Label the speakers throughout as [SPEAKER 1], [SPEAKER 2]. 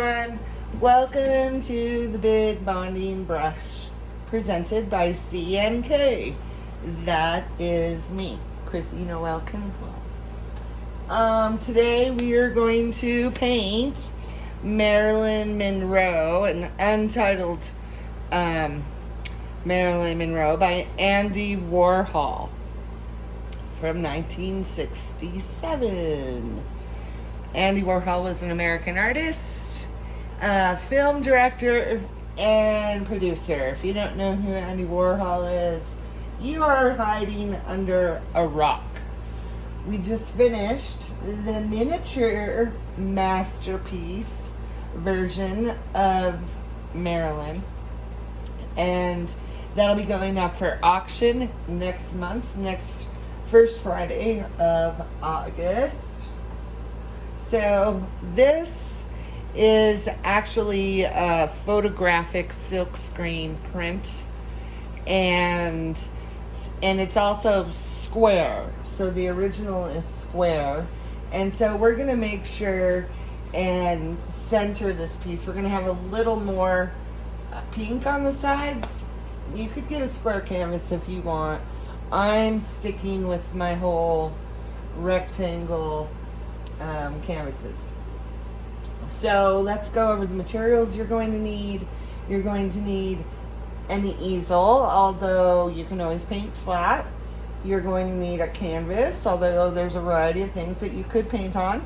[SPEAKER 1] everyone. Welcome to the Big Bonding Brush presented by CNK. That is me, Chrissy Noel Kinslow. Today we are going to paint Marilyn Monroe, an untitled Marilyn Monroe by Andy Warhol from 1967. Andy Warhol was an American artist, film director, and producer. If you don't know who Andy Warhol is, you are hiding under a rock. We just finished the miniature masterpiece version of Marilyn, and that'll be going up for auction next month, next first Friday of August. So this is actually a photographic silkscreen print, and it's also square. So the original is square, and so we're going to make sure and center this piece. We're going to have a little more pink on the sides. You could get a square canvas if you want. I'm sticking with my whole rectangle canvases. So let's go over the materials you're going to need. You're going to need an easel, although you can always paint flat. You're going to need a canvas, although there's a variety of things that you could paint on.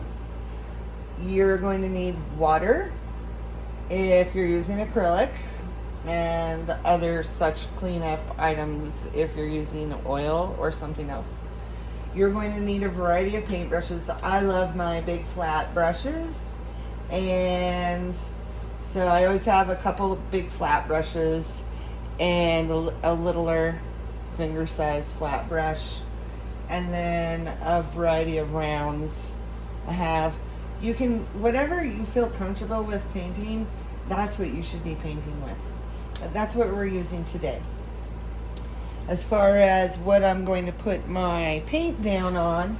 [SPEAKER 1] You're going to need water if you're using acrylic, and other such cleanup items if you're using oil or something else. You're going to need a variety of paintbrushes. I love my big flat brushes, and so I always have a couple of big flat brushes and a littler finger size flat brush, and then a variety of rounds. I have, you can, whatever you feel comfortable with painting, that's what you should be painting with. That's what we're using today. As far as what I'm going to put my paint down on,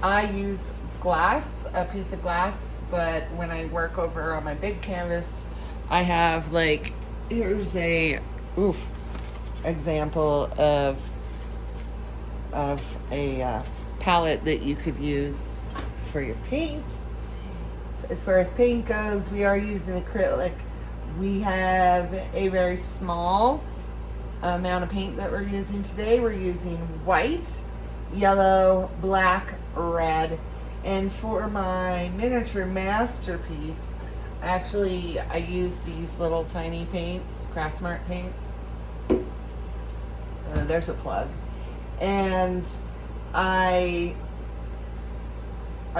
[SPEAKER 1] I use glass, a piece of glass, but when I work over on my big canvas, I have, like, here's a example of a palette that you could use for your paint. As far as paint goes, we are using acrylic. We have a very small amount of paint that we're using today. We're using white, yellow, black, red, and for my miniature masterpiece, actually I use these little tiny paints, Craftsmart paints. There's a plug. And I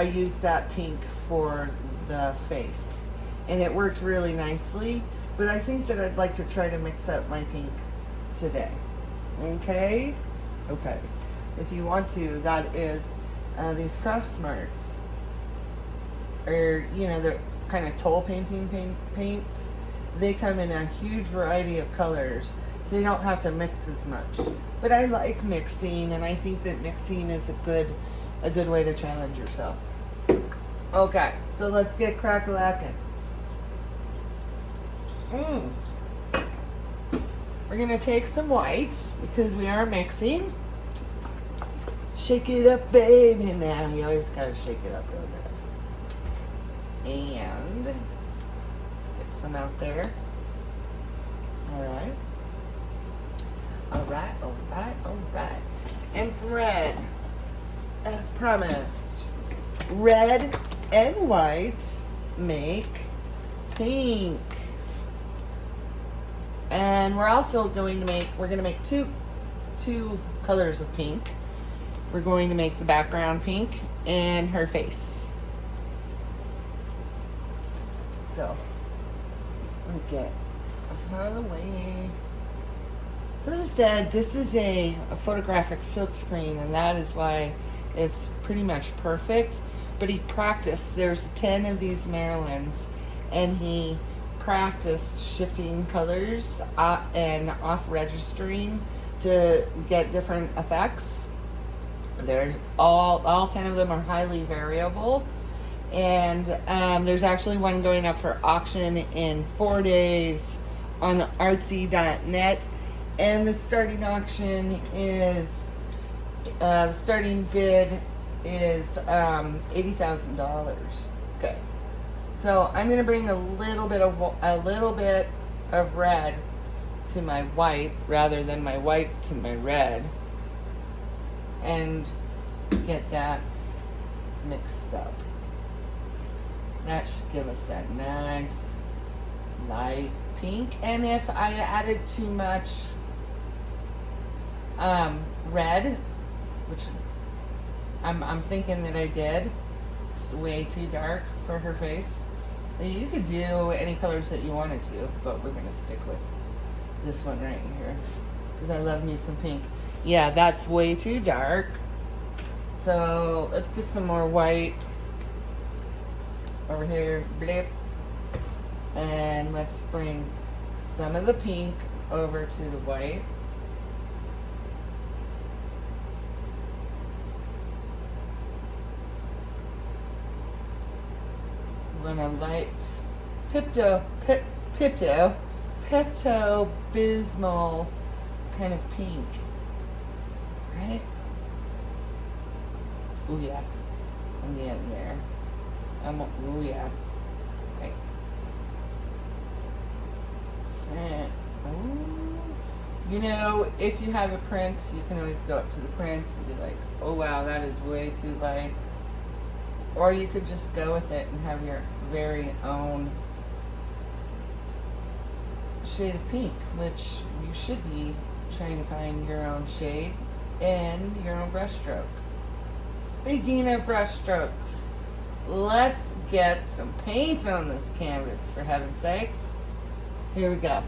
[SPEAKER 1] used that pink for the face, and it worked really nicely, but I think that I'd like to try to mix up my pink today. Okay, if you want to, that is these Craftsmarts, or they're kind of toll painting paints. They come in a huge variety of colors, so you don't have to mix as much, but I like mixing, and I think that mixing is a good way to challenge yourself. Okay, so let's get crack-a-lackin'. We're gonna take some whites because we are mixing. Shake it up, baby. Now you always gotta shake it up a little bit. And let's get some out there. Alright. And some red, as promised. Red and white make pink. And we're also going to make, two colors of pink. We're going to make the background pink and her face. So, let me get this out of the way. So as I said, this is a photographic silkscreen, and that is why it's pretty much perfect. But he practiced, there's 10 of these Marilyns, and he practiced shifting colors and off registering to get different effects. There's all 10 of them are highly variable, And there's actually one going up for auction in 4 days on artsy.net. And the starting auction is, the starting bid is $80,000. Okay. So I'm going to bring a little bit of red to my white rather than my white to my red, and get that mixed up. That should give us that nice light pink. And if I added too much red, which I'm thinking that I did, it's way too dark for her face. You could do any colors that you wanted to, but we're going to stick with this one right here because I love me some pink. Yeah, that's way too dark. So let's get some more white over here, blip, and let's bring some of the pink over to the white. I'm gonna light Pepto-Bismol kind of pink, right? Oh yeah, on the end there. Oh yeah. Right. You know, if you have a print, you can always go up to the print and be like, oh wow, that is way too light. Or you could just go with it and have your very own shade of pink, which you should be trying to find your own shade and your own brush stroke. Speaking of brush strokes, let's get some paint on this canvas, for heaven's sakes. Here we go.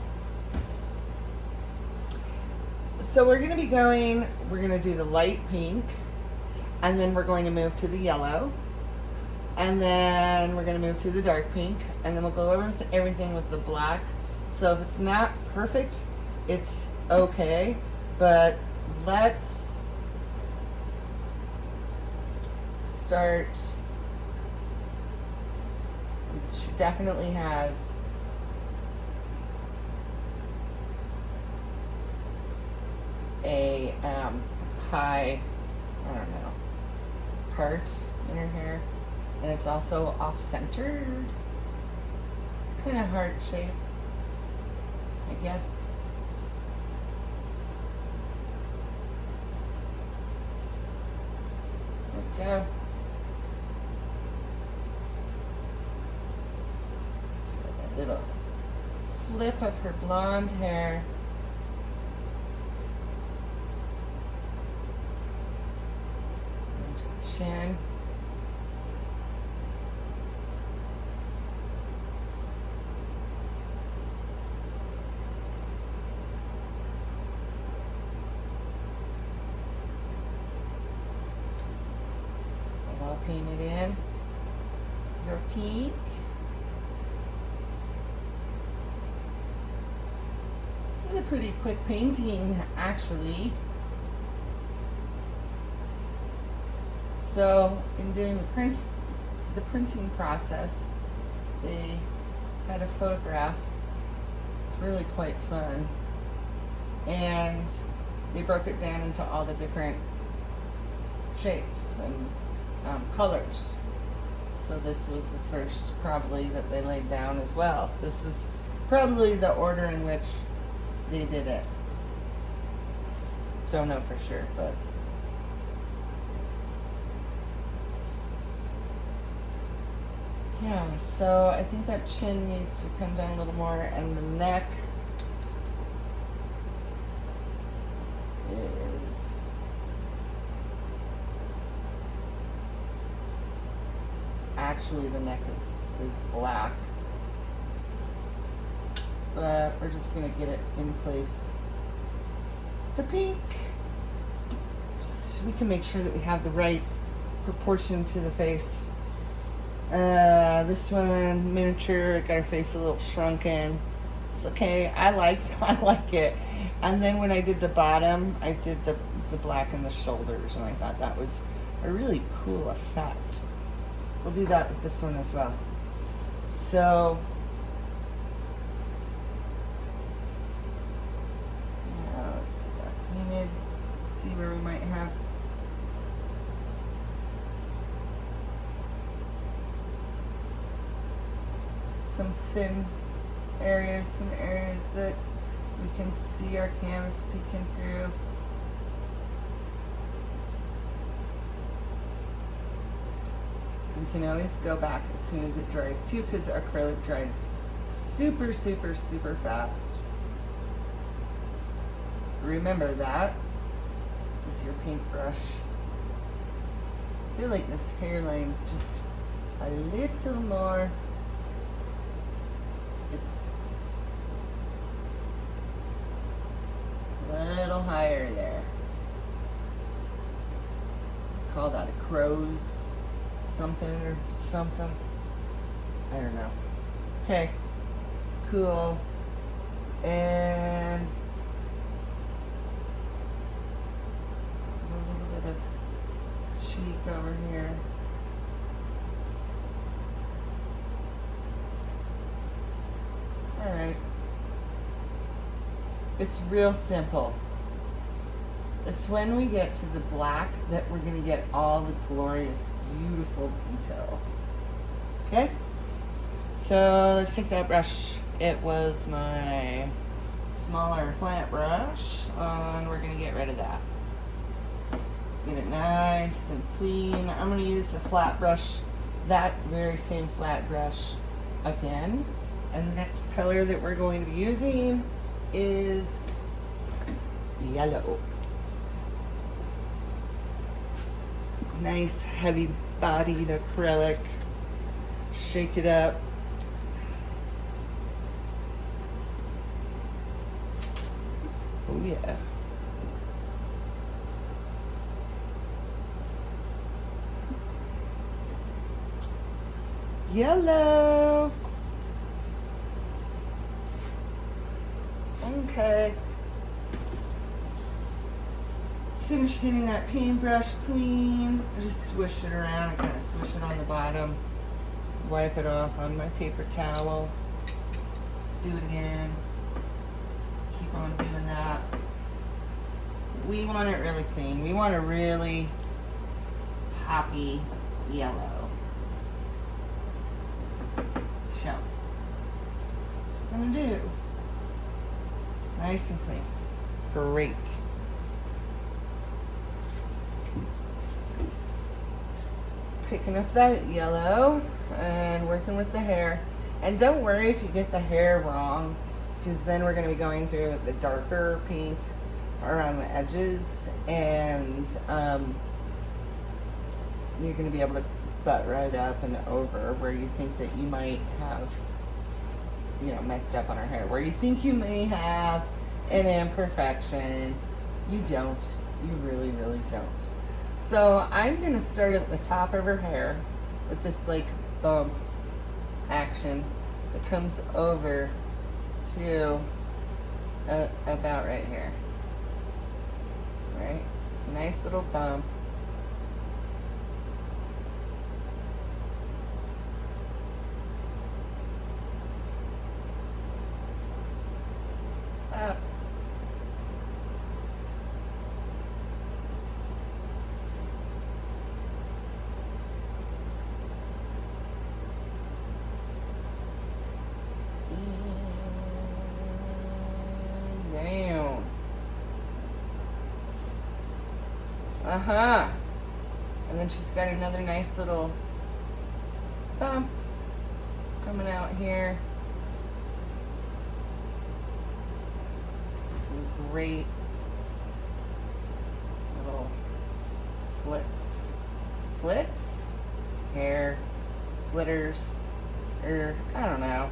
[SPEAKER 1] So we're going to do the light pink, and then we're going to move to the yellow, and then we're going to move to the dark pink, and then we'll go over everything with the black. So if it's not perfect, it's okay, but let's start. She definitely has a high, I don't know, part in her hair, and it's also off-centered. It's kind of heart shape, I guess. There we go. So that little flip of her blonde hair. Chin. And I'll paint it in. Your pink. This is a pretty quick painting, actually. So in doing the printing process, they had a photograph. It's really quite fun. And they broke it down into all the different shapes and colors. So this was the first probably that they laid down as well. This is probably the order in which they did it. Don't know for sure, but yeah, so I think that chin needs to come down a little more, and the neck is, actually the neck is black, but we're just gonna get it in place. The pink, so we can make sure that we have the right proportion to the face. This one, miniature, got her face a little shrunken. It's okay, I like it. And then when I did the bottom, I did the black in the shoulders, and I thought that was a really cool effect. we'll do that with this one as well. So, now let's get that painted. See where we might have some thin areas, some areas that we can see our canvas peeking through. We can always go back as soon as it dries too, because acrylic dries super, super, super fast. Remember that with your paintbrush. I feel like this hairline's just a little more, it's a little higher there. Call that a crow's something or something. I don't know. Okay, cool. And a little bit of cheek over here. All right. It's real simple. It's when we get to the black that we're going to get all the glorious, beautiful detail. Okay? So let's take that brush. It was my smaller flat brush, and we're going to get rid of that. Get it nice and clean. I'm going to use the flat brush, that very same flat brush again. And the next color that we're going to be using is yellow. Nice heavy bodied acrylic. Shake it up. Oh yeah. Yellow. Okay. Let's finish getting that paintbrush clean. I just swish it around. I kind of swish it on the bottom. Wipe it off on my paper towel. Do it again. Keep on doing that. We want it really clean. We want a really poppy yellow. So, what I'm gonna do. Nice and clean. Great. Picking up that yellow and working with the hair. And don't worry if you get the hair wrong, because then we're going to be going through with the darker pink around the edges, and you're going to be able to butt right up and over where you think that you might have, you know, messed up on her hair. Where you think you may have an imperfection, you don't. You really, really don't. So I'm going to start at the top of her hair with this like bump action that comes over to about right here. Right? So it's a nice little bump. Up. Down. Uh-huh. And then she's got another nice little bump coming out here. Some great little flits. Flits? Hair. Flitters. Or, I don't know.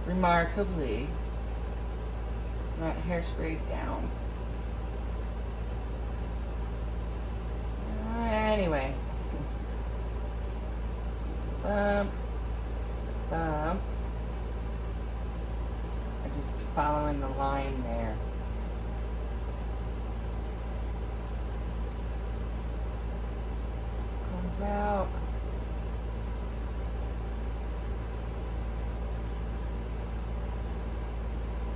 [SPEAKER 1] Remarkably, it's not hairsprayed down. Anyway. Bump. Bump. I'm just following the line there. comes out.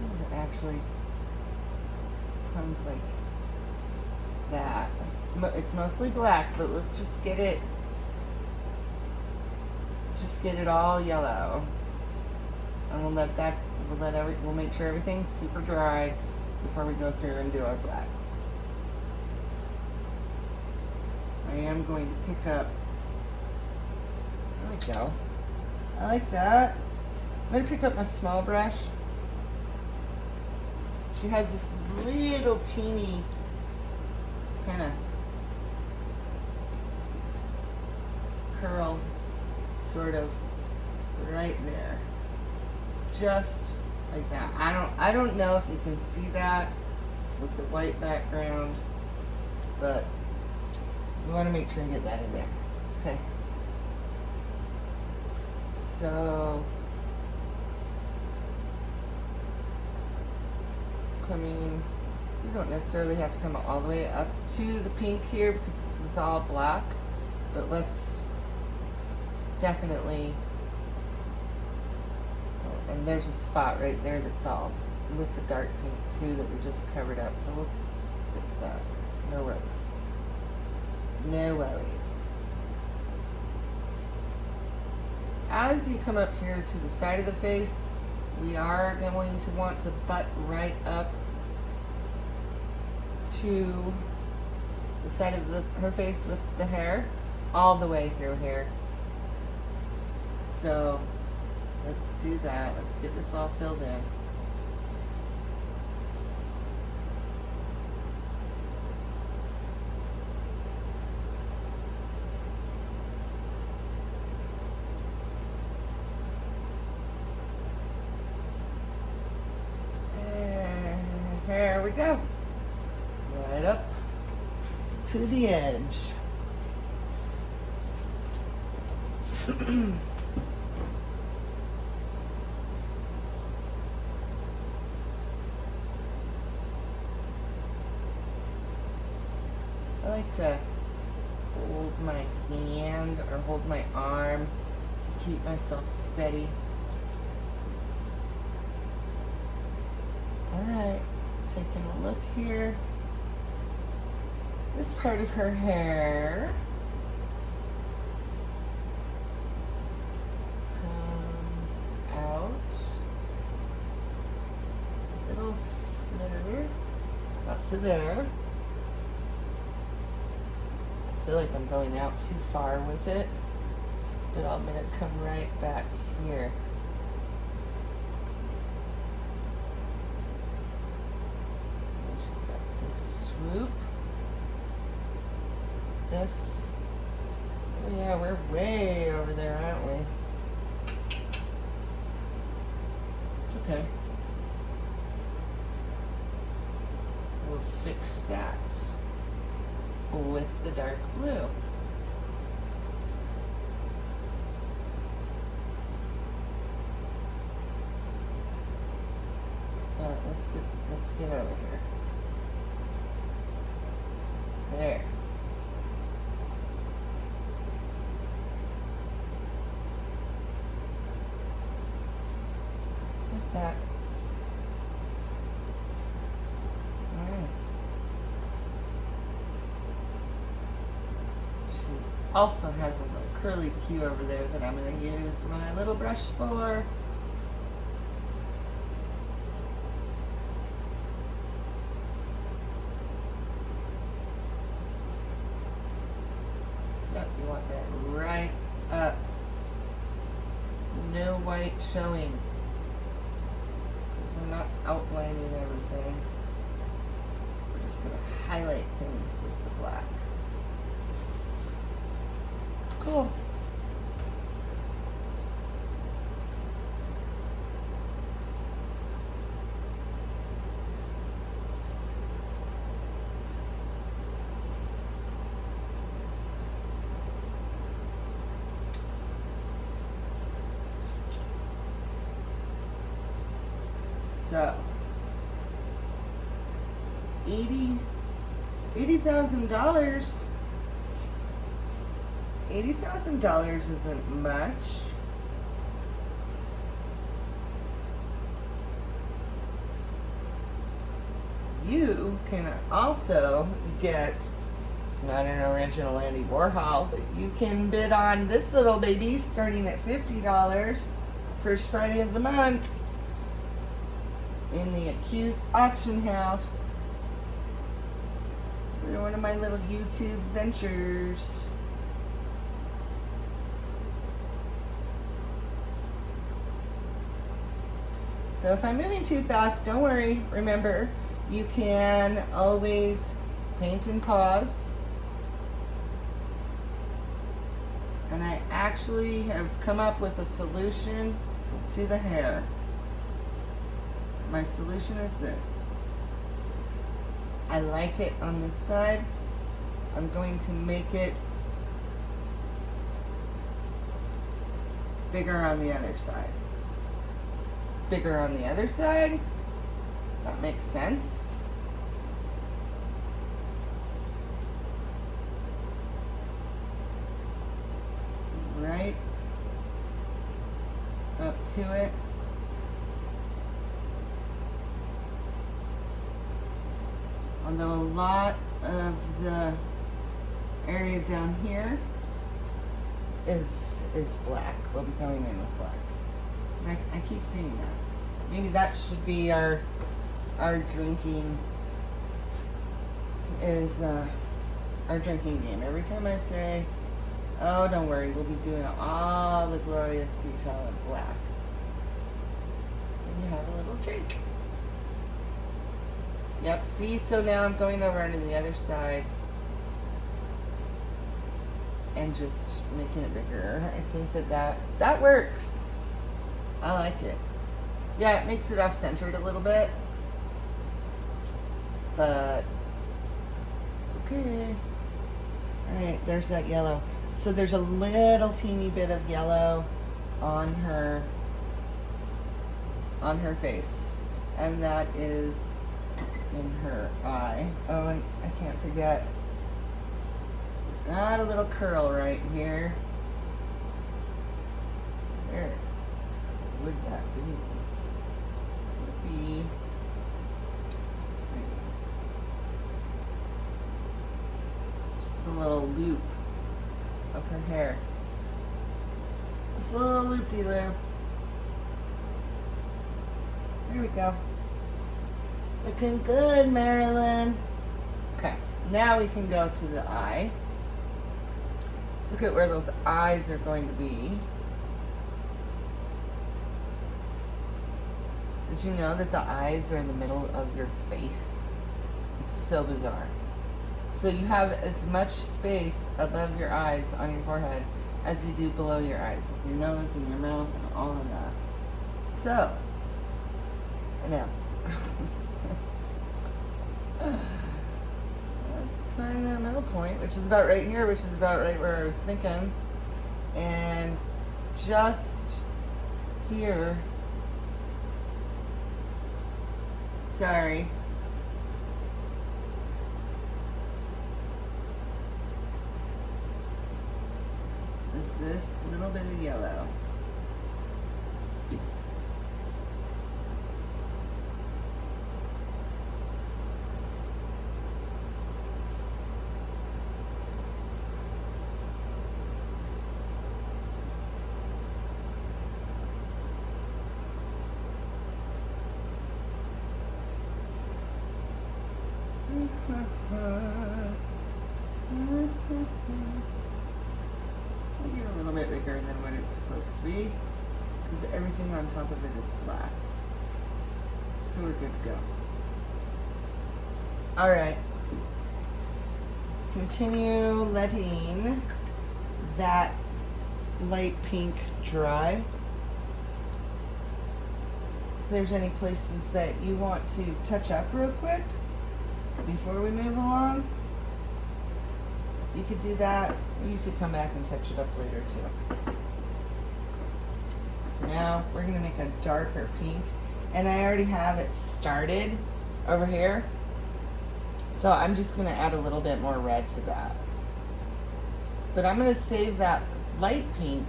[SPEAKER 1] It actually comes like that. It's mostly black, but let's just get it. Let's just get it all yellow, and we'll make sure everything's super dry before we go through and do our black. I am going to pick up. There we go. I like that. I'm going to pick up my small brush. She has this little teeny kind of curl, sort of right there, just like that. I don't know if you can see that with the white background, but we want to make sure and get that in there. Okay. So coming, you don't necessarily have to come all the way up to the pink here because this is all black, but let's definitely, oh, and there's a spot right there that's all with the dark pink too that we just covered up, so we'll fix that. No worries. No worries. As you come up here to the side of the face, we are going to want to butt right up to the side of her face with the hair, all the way through here. So let's do that. Let's get this all filled in. There we go. Right up to the edge. I like to hold my hand or hold my arm to keep myself steady. Alright, taking a look here. This part of her hair comes out. Little flitter up to there. I feel like I'm going out too far with it, but I'm going to come right back here. And she's got this swoop. This. Oh yeah, we're way over there, aren't we? It's okay. We'll fix that with the dark blue. Let's get over here. There. Just like that. Alright. Also has a little curly Q over there that I'm going to use my little brush for. Yep, you want that right up. No white showing. Because we're not outlining everything. We're just going to highlight things with the black. Cool. So, $80,000 $80,000 isn't much. You can also get, it's not an original Andy Warhol, but you can bid on this little baby starting at $50, first Friday of the month, in the Acute Auction House. For one of my little YouTube ventures. So if I'm moving too fast, don't worry. Remember, you can always paint and pause. And I actually have come up with a solution to the hair. My solution is this. I like it on this side. I'm going to make it bigger on the other side. Bigger on the other side. That makes sense. Right up to it. Although a lot of the area down here is black. We'll be going in with black. And I keep seeing that. Maybe that should be our drinking our drinking game. Every time I say, oh, don't worry, we'll be doing all the glorious detail in black. And you have a little drink. Yep, see, so now I'm going over onto the other side and just making it bigger. I think that works. I like it. Yeah, it makes it off-centered a little bit, but it's okay. Alright, there's that yellow. So there's a little teeny bit of yellow on her face, and that is in her eye. Oh, and I can't forget, it's got a little curl right here. Where would that be? Would be it's just a little loop of her hair. It's a little loop-de-loop. There we go. Looking good, Marilyn. Okay, now we can go to the eye. Let's look at where those eyes are going to be. Did you know that the eyes are in the middle of your face? It's so bizarre. So you have as much space above your eyes on your forehead as you do below your eyes, with your nose and your mouth and all of that. So, I know. Let's find that middle point, which is about right here, which is about right where I was thinking. And just here, sorry, is this little bit of yellow. Make it a little bit bigger than what it's supposed to be, because everything on top of it is black. So we're good to go. Alright. Let's continue letting that light pink dry. If there's any places that you want to touch up real quick before we move along, you could do that, or you could come back and touch it up later too. Now we're going to make a darker pink, and I already have it started over here, so I'm just going to add a little bit more red to that. But I'm going to save that light pink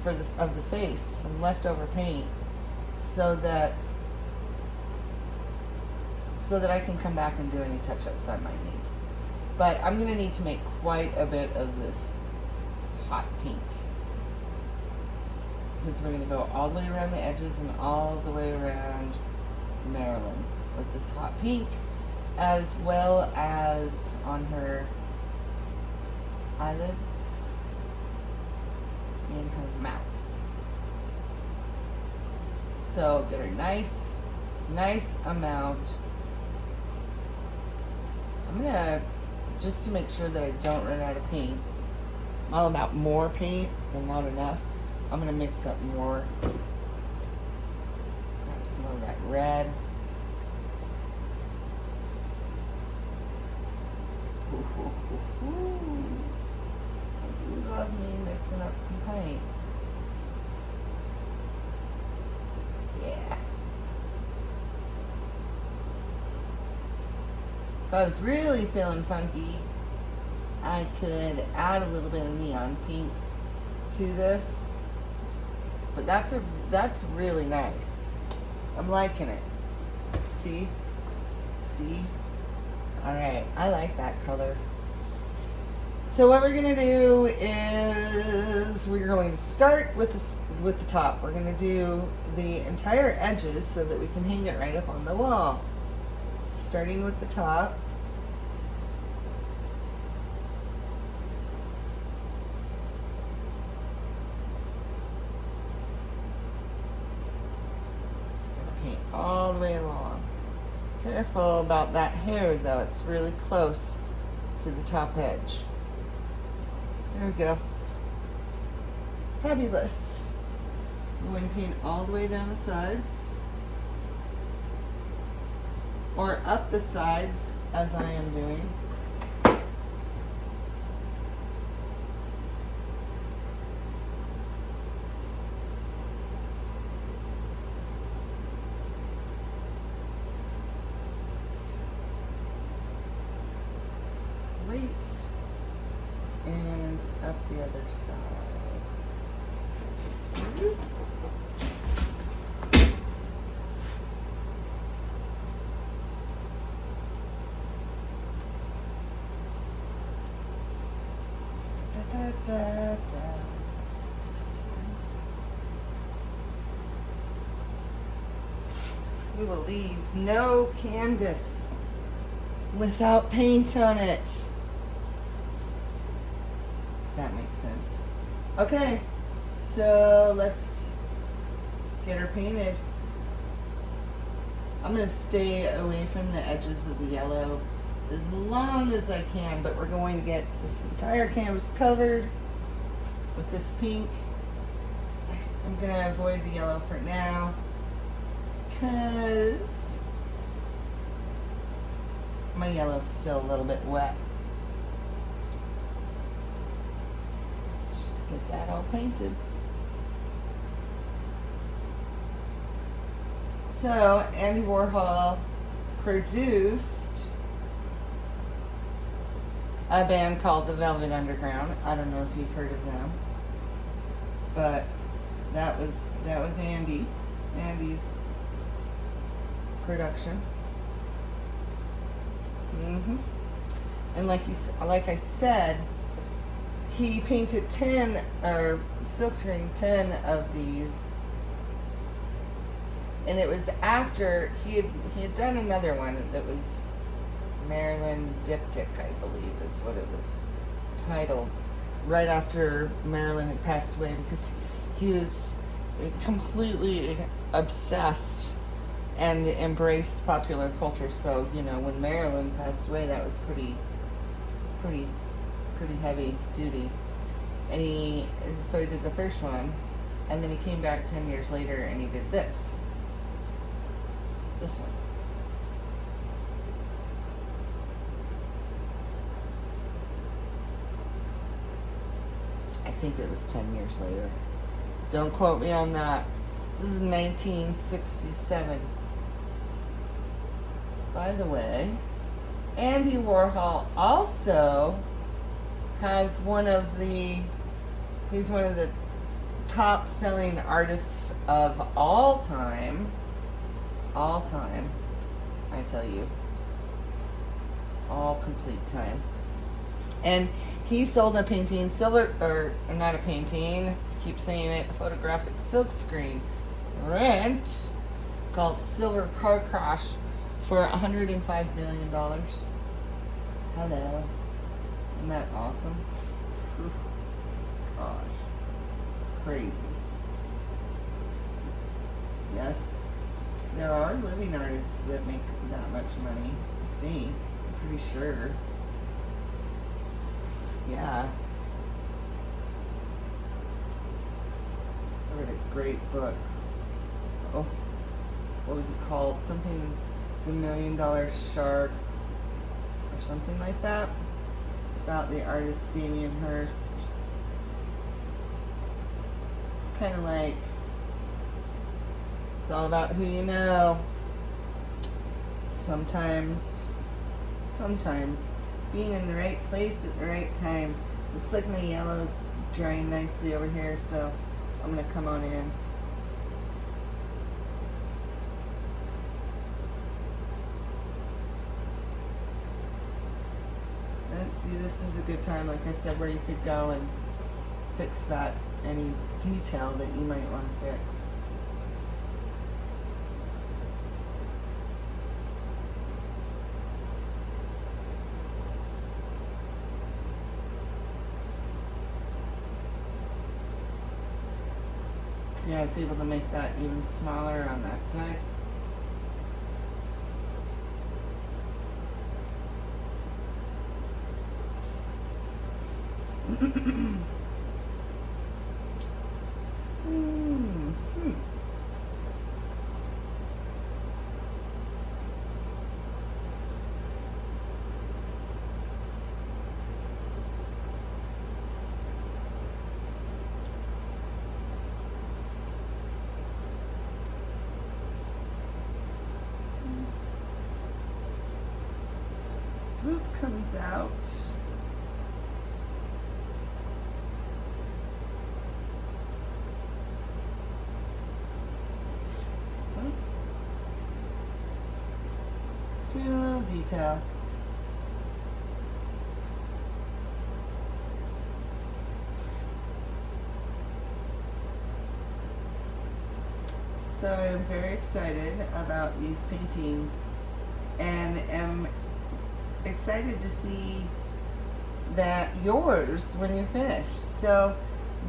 [SPEAKER 1] for of the face, some leftover paint, so that I can come back and do any touch-ups I might need. But I'm going to need to make quite a bit of this hot pink, because we're going to go all the way around the edges and all the way around Marilyn with this hot pink, as well as on her eyelids and her mouth. So get a nice amount. I'm gonna, just to make sure that I don't run out of paint, I'm all about more paint than not enough. I'm gonna mix up more. Grab some of that red. I do love me mixing up some paint. Yeah. If I was really feeling funky, I could add a little bit of neon pink to this. But that's really nice. I'm liking it. See? See? Alright, I like that color. So what we're going to do is we're going to start with the top. We're going to do the entire edges so that we can hang it right up on the wall. So starting with the top. Just going to paint all the way along. Careful about that hair though, it's really close to the top edge. There we go. Fabulous. I'm going to paint all the way down the sides, or up the sides as I am doing. And up the other side. Da, da, da, da. We will leave no canvas without paint on it. That makes sense. Okay, so let's get her painted. I'm going to stay away from the edges of the yellow as long as I can, but we're going to get this entire canvas covered with this pink. I'm going to avoid the yellow for now because my yellow's still a little bit wet. Get that all painted. So, Andy Warhol produced a band called the Velvet Underground. I don't know if you've heard of them, but that was Andy's production. And like I said, he painted 10, or silkscreen 10 of these, and it was after he had done another one that was Marilyn Diptych, I believe is what it was titled, right after Marilyn had passed away, because he was completely obsessed and embraced popular culture. So, you know, when Marilyn passed away, that was pretty heavy duty. And so he did the first one, and then he came back 10 years later and he did this one. I think it was 10 years later. Don't quote me on that. This is 1967. By the way, Andy Warhol also has he's one of the top selling artists of all time. All time, I tell you. All complete time. And he sold a painting, not a painting, I keep saying it, a photographic silkscreen rent called Silver Car Crash for $105 million. Hello. Isn't that awesome? Gosh. Crazy. Yes, there are living artists that make that much money, I think. I'm pretty sure. Yeah. I read a great book. Oh, what was it called? Something, The $1 Million Shark, or something like that, about the artist Damien Hirst. It's kind of like, it's all about who you know. Sometimes being in the right place at the right time. Looks like my yellow's drying nicely over here, so I'm gonna come on in. And see, this is a good time, like I said, where you could go and fix that, any detail that you might want to fix. Yeah, it's able to make that even smaller on that side. Swoop comes out. See a little detail. So I'm very excited about these paintings and am excited to see that yours when you're finished. So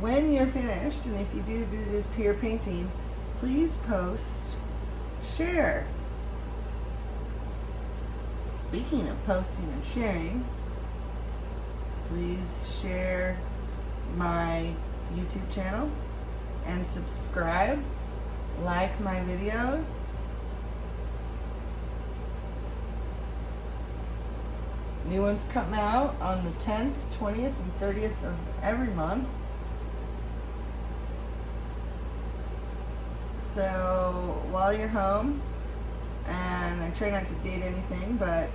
[SPEAKER 1] when you're finished, and if you do this here painting, please post, share. Speaking of posting and sharing, please share my YouTube channel and subscribe, like my videos. New ones come out on the 10th, 20th, and 30th of every month. So while you're home, and I try not to date anything, but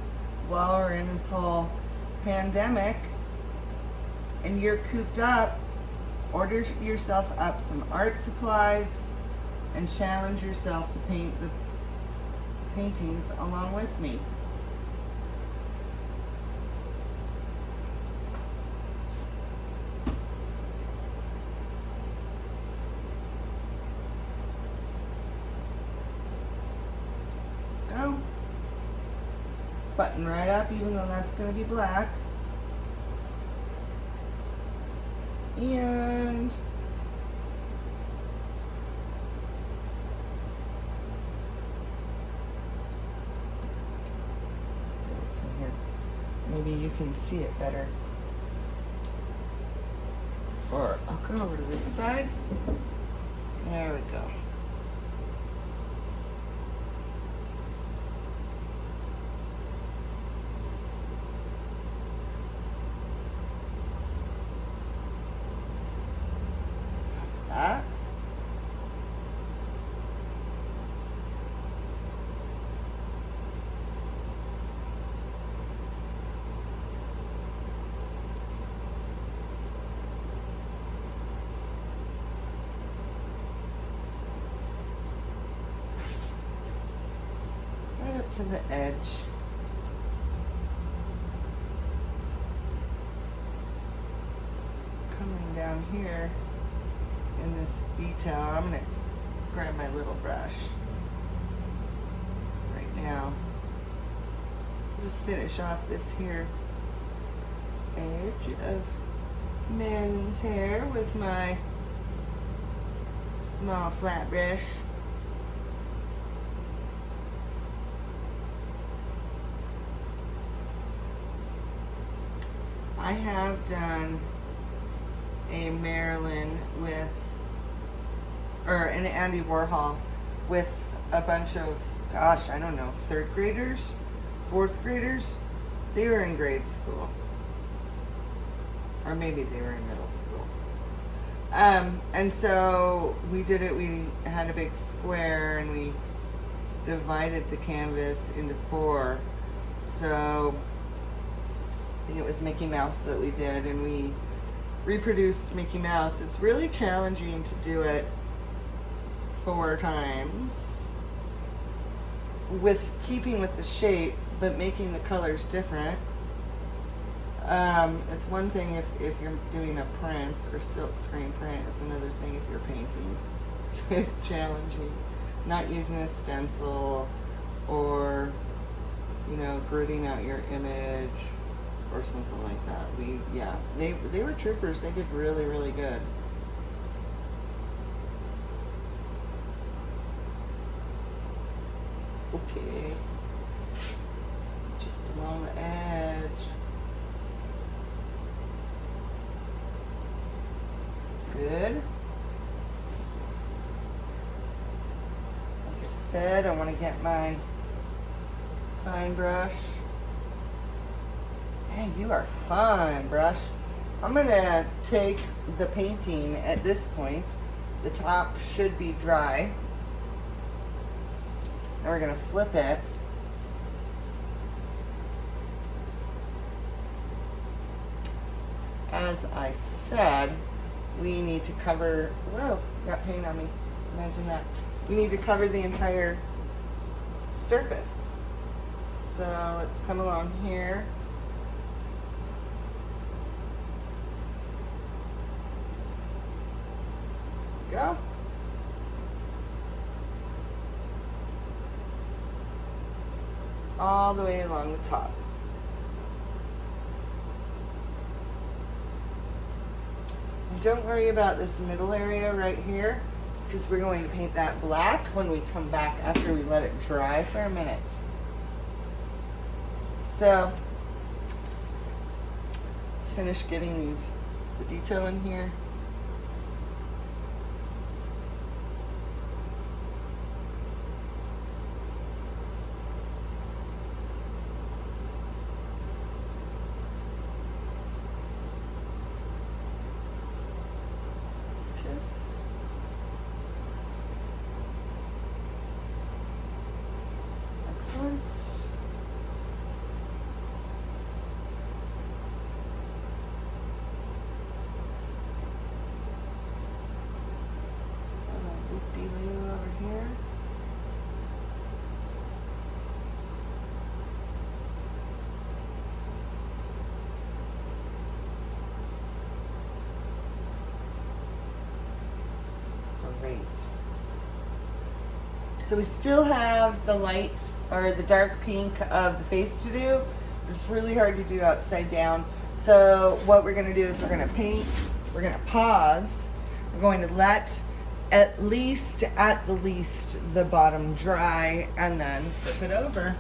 [SPEAKER 1] while we're in this whole pandemic and you're cooped up, order yourself up some art supplies and challenge yourself to paint the paintings along with me. Button right up, even though that's going to be black. And let's see here. Maybe you can see it better. Or I'll go over to this side. There we go. That. to the edge. Coming down here in this detail, I'm going to grab my little brush right now. Just finish off this here edge of Marilyn's hair with my small flat brush. I have done a Marilyn with, or an Andy Warhol with a bunch of, gosh, I don't know, 3rd graders, 4th graders. They were in grade school. Or maybe they were in middle school. And so we did it, we had a big square and we divided the canvas into 4. So I think it was Mickey Mouse that we did, and we reproduced Mickey Mouse. It's really challenging to do it 4 times with keeping with the shape but making the colors different. It's one thing if you're doing a print or silk screen print. It's another thing if you're painting. So it's challenging. Not using a stencil or, you know, gridding out your image or something like that. They were troopers. They did really, really good. Okay. Just along the edge. Good. Like I said, I want to get my fine brush. Hey, you are fine, brush. I'm going to take the painting at this point. The top should be dry. Now we're going to flip it. As I said, we need to cover, whoa, got paint on me. Imagine that. We need to cover the entire surface. So let's come along here. Go. All the way along the top. And don't worry about this middle area right here, because we're going to paint that black when we come back after we let it dry for a minute. So let's finish getting the detail in here. So we still have the light or the dark pink of the face to do. It's really hard to do upside down. So what we're going to do is we're going to paint, we're going to pause, we're going to let at the least the bottom dry, and then flip it over.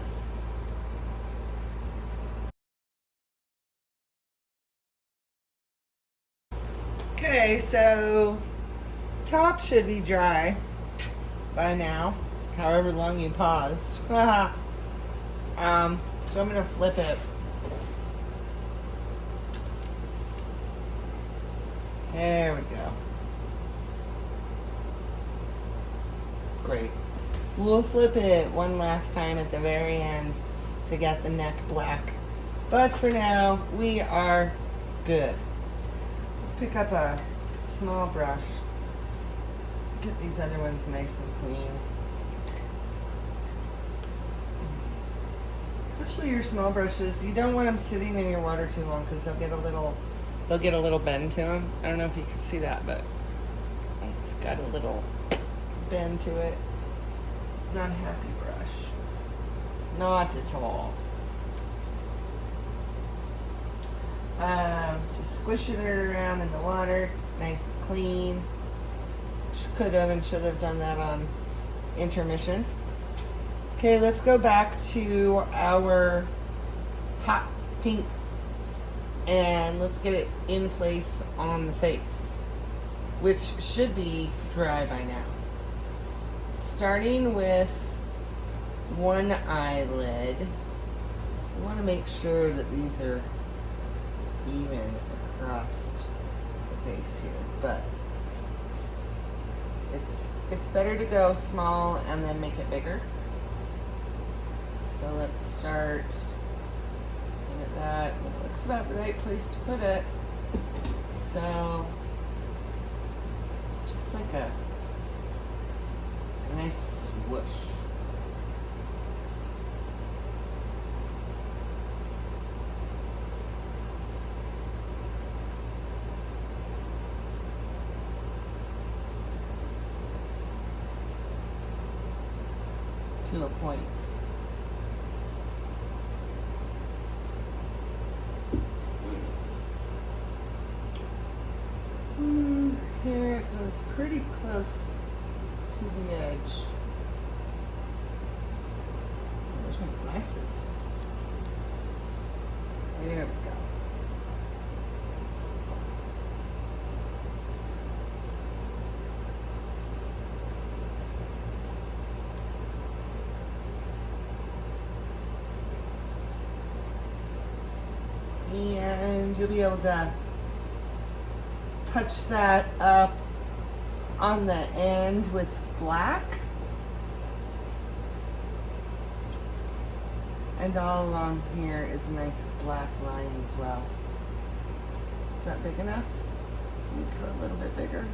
[SPEAKER 1] Okay, so top should be dry by now, however long you paused. So I'm going to flip it. There we go. Great. We'll flip it one last time at the very end to get the neck black. But for now, we are good. Let's pick up a small brush. Get these other ones nice and clean. Especially your small brushes, you don't want them sitting in your water too long because they'll get a little bend to them. I don't know if you can see that, but it's got a little bend to it. It's not a happy brush. Not at all. So squishing it around in the water, nice and clean. Could have and should have done that on intermission. Okay, let's go back to our hot pink and let's get it in place on the face, which should be dry by now. Starting with one eyelid, you want to make sure that these are even across the face here, but it's better to go small and then make it bigger. So let's start looking at that. It looks about the right place to put it. So it's just like a nice swoosh. To a point. Here it goes pretty close to the edge. Where's my glasses? There we go. And you'll be able to touch that up on the end with black. And all along here is a nice black line as well. Is that big enough? Need to go a little bit bigger.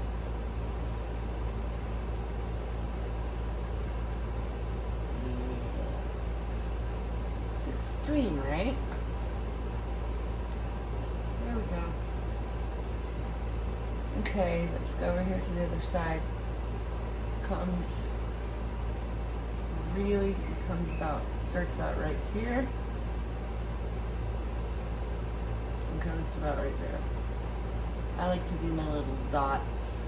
[SPEAKER 1] Yeah. It's extreme, right? There we go. Okay, let's go over here to the other side. Starts about right here and goes about right there. I like to do my little dots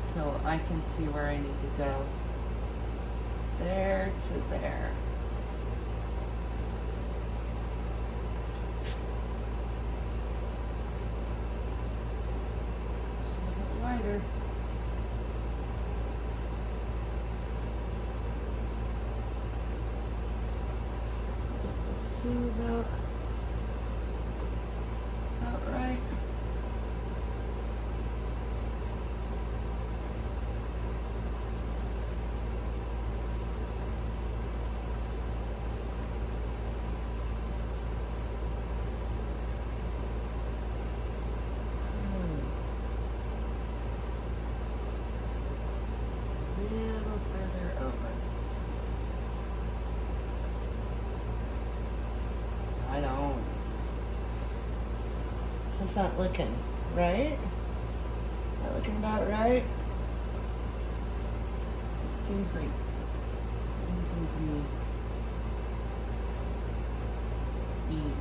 [SPEAKER 1] so I can see where I need to go. There to there. Just make it wider. About right. A little further over. I don't. That's not looking right. Not looking about right. It seems like these need to be even.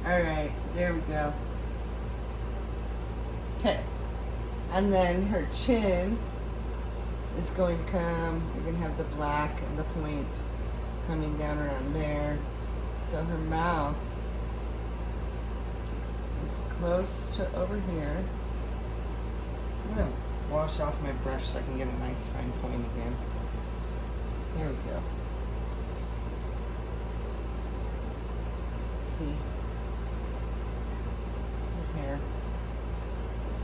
[SPEAKER 1] Alright, there we go. Okay. And then her chin is going to come, you're going to have the black and the point coming down around there. So her mouth is close to over here. I'm going to wash off my brush so I can get a nice fine point again. There we go. Let's see. The hair.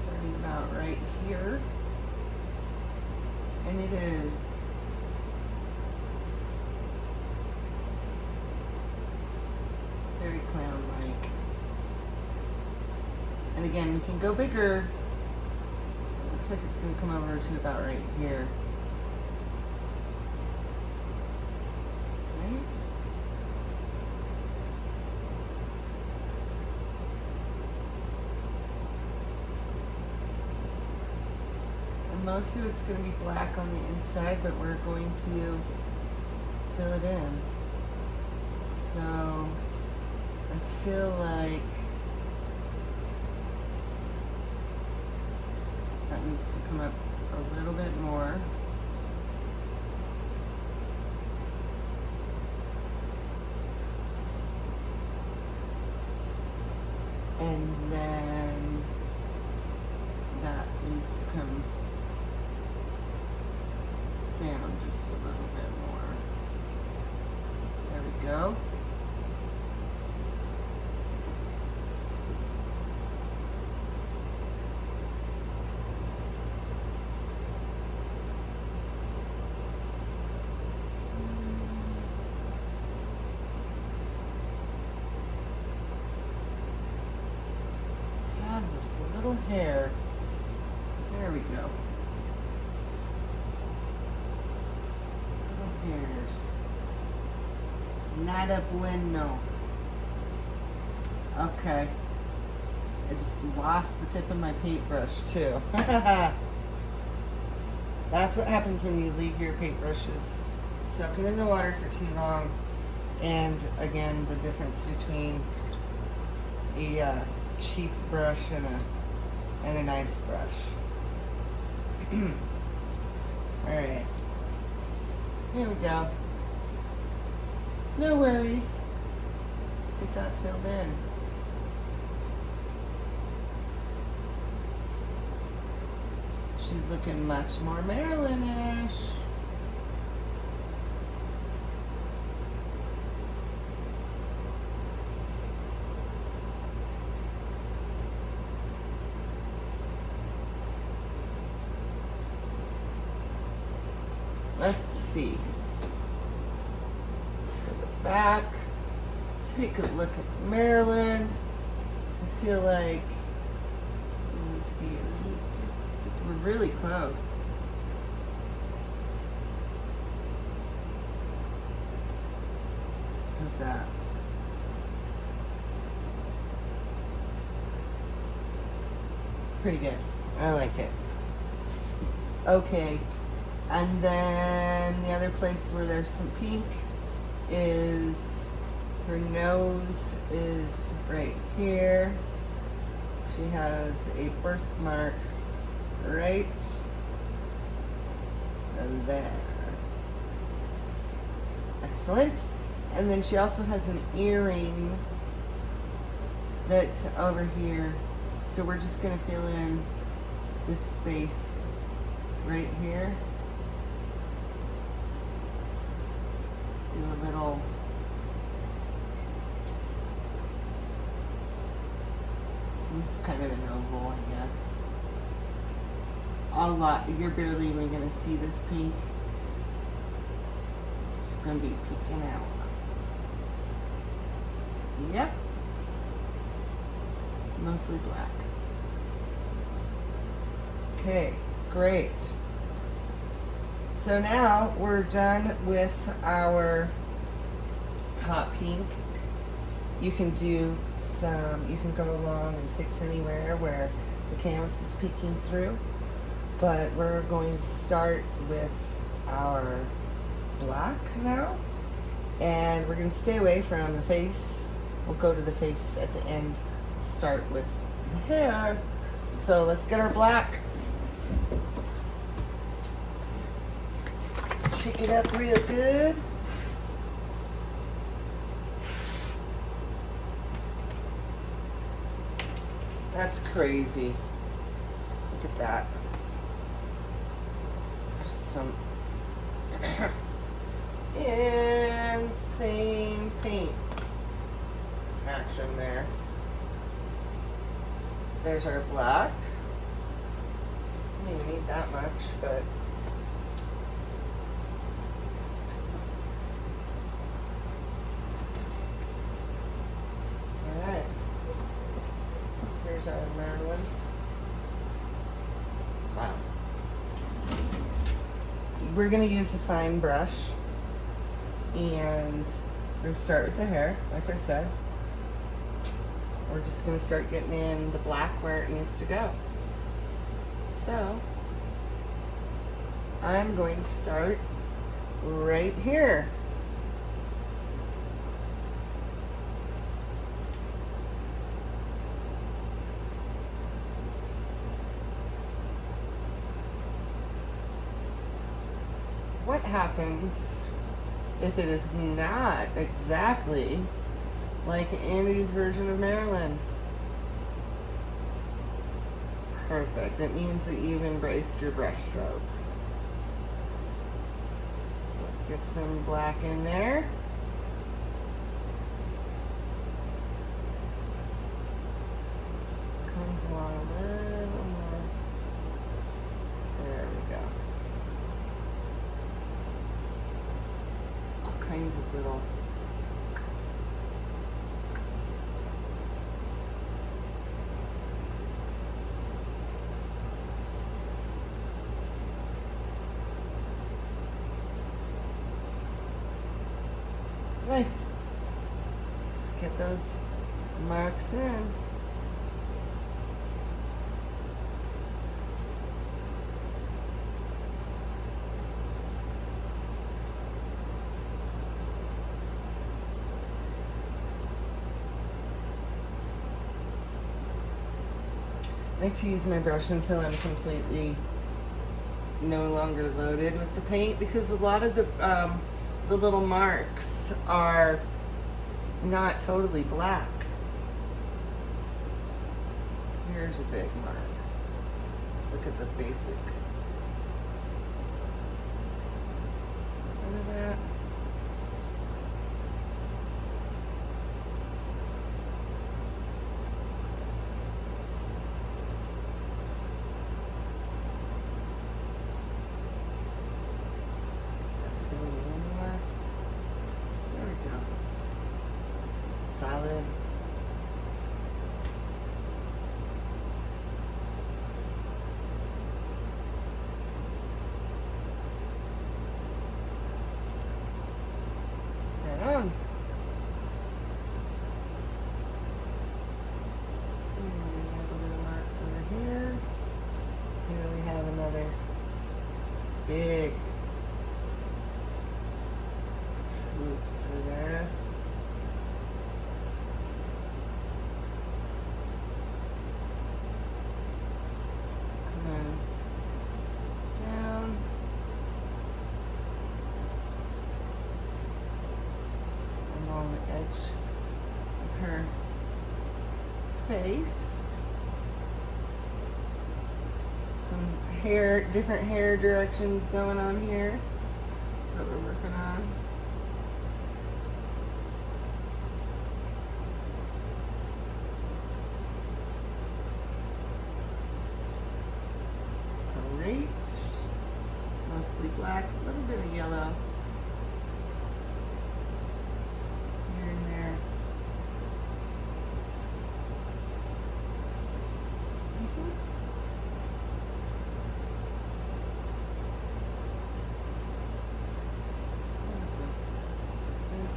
[SPEAKER 1] Starting about right here. And it is very clown-like. And again, we can go bigger. It looks like it's going to come over to about right here. most of it's going to be black on the inside, but we're going to fill it in. So I feel like that needs to come up a little bit more. And then that needs to come down just a little bit more. There we go. Little hair. There we go. Little hairs. Nada bueno. Okay. I just lost the tip of my paintbrush too. That's what happens when you leave your paintbrushes soaking in the water for too long. And again, the difference between a cheap brush and a nice brush. Alright. Here we go. No worries. Let's get that filled in. She's looking much more Marilyn-ish. Let's see. Go back. Take a look at Marilyn. I feel like we need to be just, we're really close. How's that? It's pretty good. I like it. Okay. And then the other place where there's some pink is her nose is right here. She has a birthmark right there. Excellent. And then she also has an earring that's over here. So we're just going to fill in this space right here. Do a little it's kind of an oval, I guess. A lot. You're barely even going to see this pink. It's going to be peeking out. Yep. Mostly black. Okay, great. So now we're done with our hot pink. You can do some, you can go along and fix anywhere where the canvas is peeking through. But we're going to start with our black now. And we're going to stay away from the face. We'll go to the face at the end. Start with the hair. So let's get our black. Shake it up real good. That's crazy. Look at that. Some insane paint action there. There's our black. Don't even need that much, but alright. Here's our Marilyn. Wow. We're going to use a fine brush, and we're going to start with the hair, like I said. We're just going to start getting in the black where it needs to go. So, I'm going to start right here. What happens if it is not exactly like Andy's version of Maryland? Perfect. It means that you've embraced your brushstroke. So let's get some black in there. Comes along a little more. There we go. All kinds of little nice. Let's get those marks in. I like to use my brush until I'm completely no longer loaded with the paint, because a lot of the little marks are not totally black. Here's a big mark. Let's look at the basic. Look at that. Solid. Right on. And we have a little marks over here. Here we have another big swoop through there. Edge of her face. Some hair, different hair directions going on here. That's what we're working on. Great. Mostly black, a little bit of yellow.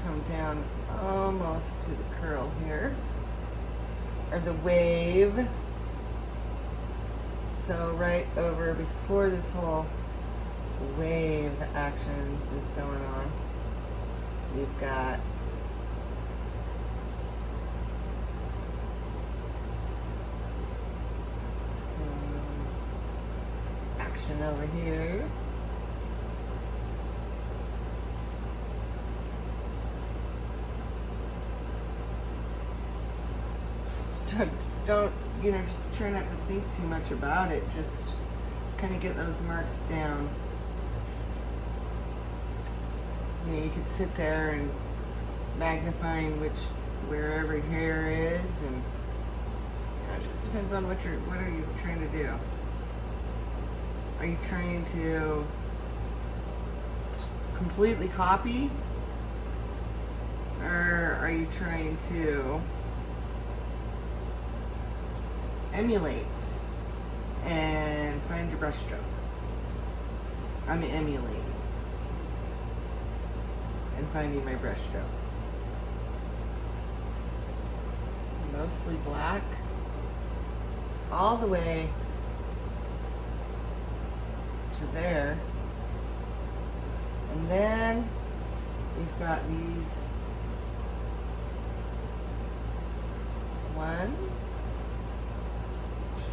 [SPEAKER 1] Come down almost to the curl here, or the wave. So right over before this whole wave action is going on, we've got some action over here. Don't, you know, just try not to think too much about it. Just kind of get those marks down. You know, you could sit there and magnifying where every hair is, and you know, it just depends on what are you trying to do. Are you trying to completely copy, or are you trying to emulate and find your brushstroke? I'm emulating and finding my brushstroke. Mostly black all the way to there. And then we've got these one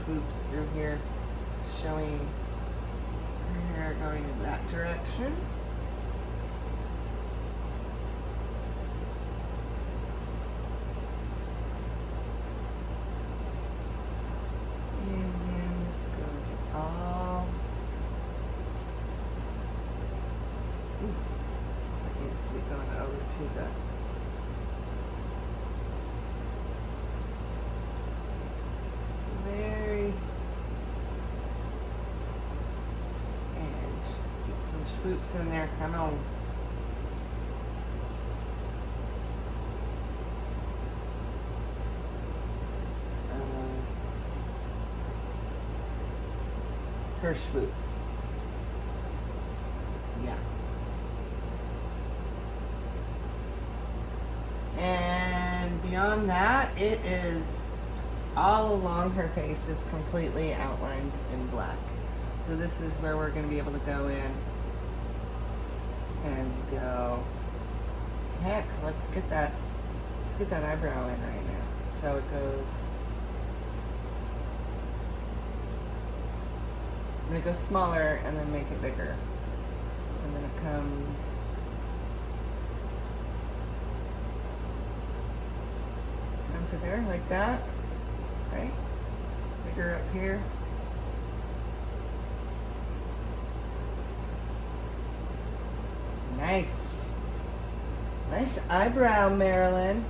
[SPEAKER 1] swoops through here, showing her hair going in that direction. And then this goes all, that needs to be going over to the very edge. Get some swoops in there, come on. Her swoop. Yeah. And beyond that, it is all along her face is completely outlined in black. So this is where we're going to be able to go in and go, heck, let's get that eyebrow in right now. So it goes, I'm going to go smaller and then make it bigger. And then it comes to there like that, right? Bigger up here. Nice. Nice eyebrow, Marilyn.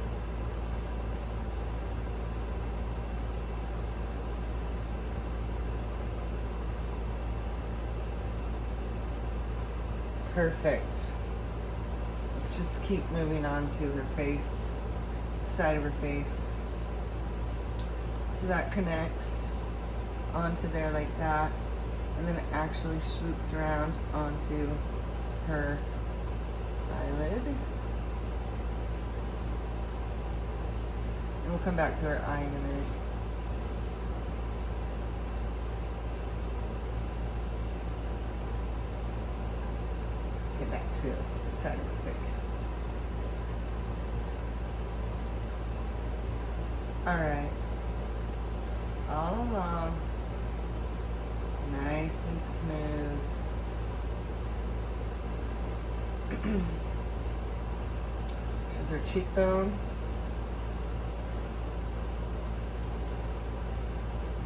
[SPEAKER 1] Perfect. Let's just keep moving on to her face, side of her face. So that connects onto there like that, and then it actually swoops around onto her eyelid. And we'll come back to her eye in a minute. Get back to the side of her face. Alright. All along. Nice and smooth. She's her cheekbone.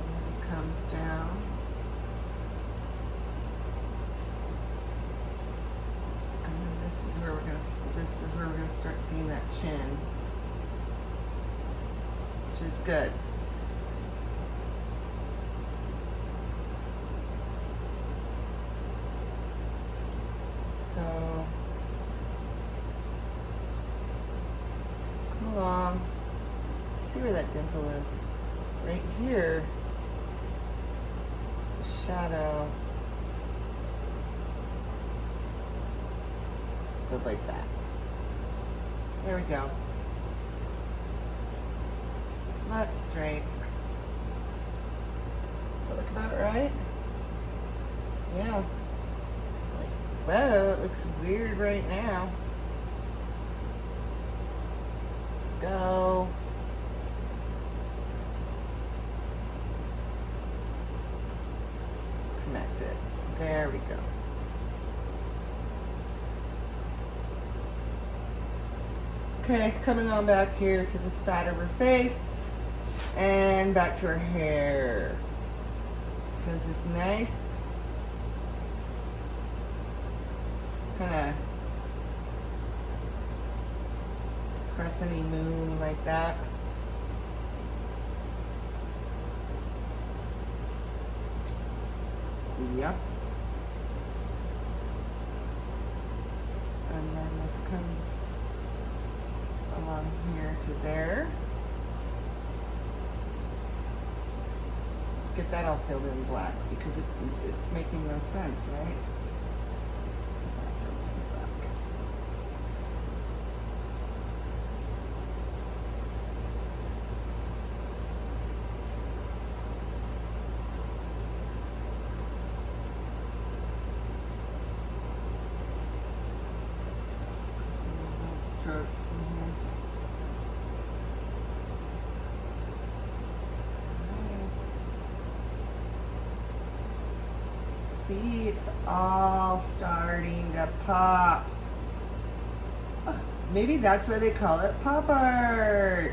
[SPEAKER 1] And it comes down. And then this is where we're gonna start seeing that chin, which is good. So come along. Let's see where that dimple is. Right here, the shadow goes like that. There we go. That's straight. Does that look about right? Yeah. Whoa, it looks weird right now. Let's go. Connect it. There we go. Okay, coming on back here to the side of her face and back to her hair. She has this nice kind of crescent-y moon like that. Yep. And then this comes along here to there. Let's get that all filled in black because it's making no sense, right? See, it's all starting to pop. Maybe that's why they call it pop art.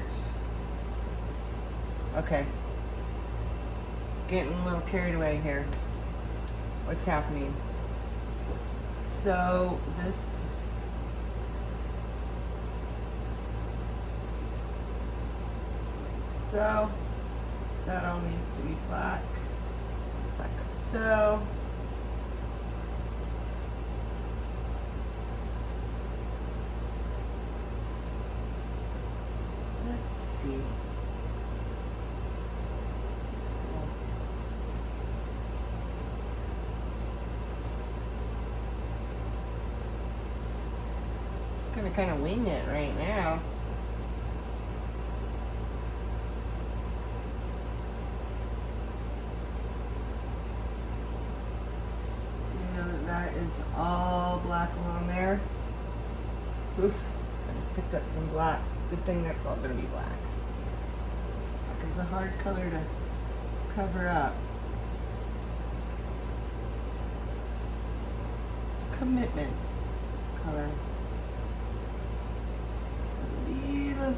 [SPEAKER 1] Okay. Getting a little carried away here. What's happening? So this that all needs to be black. Like so. Let's see. Just gonna kind of wing it right now. That is all black along there. Oof, I just picked up some black. Good thing that's all gonna be black. Black is a hard color to cover up. It's a commitment color. A little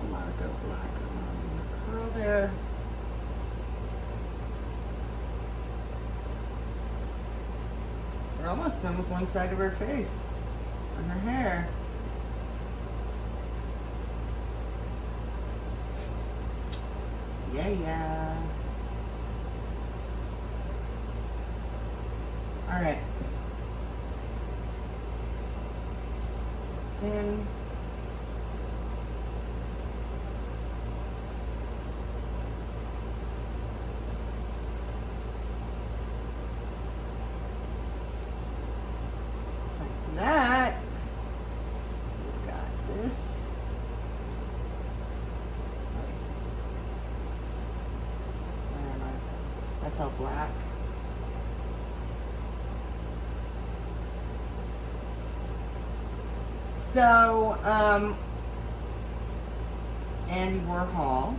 [SPEAKER 1] mark of black on the curl there. We're almost done with one side of her face on her hair. Yeah. All right. Then that, we've got this. Where am I? That's all black. So, Andy Warhol,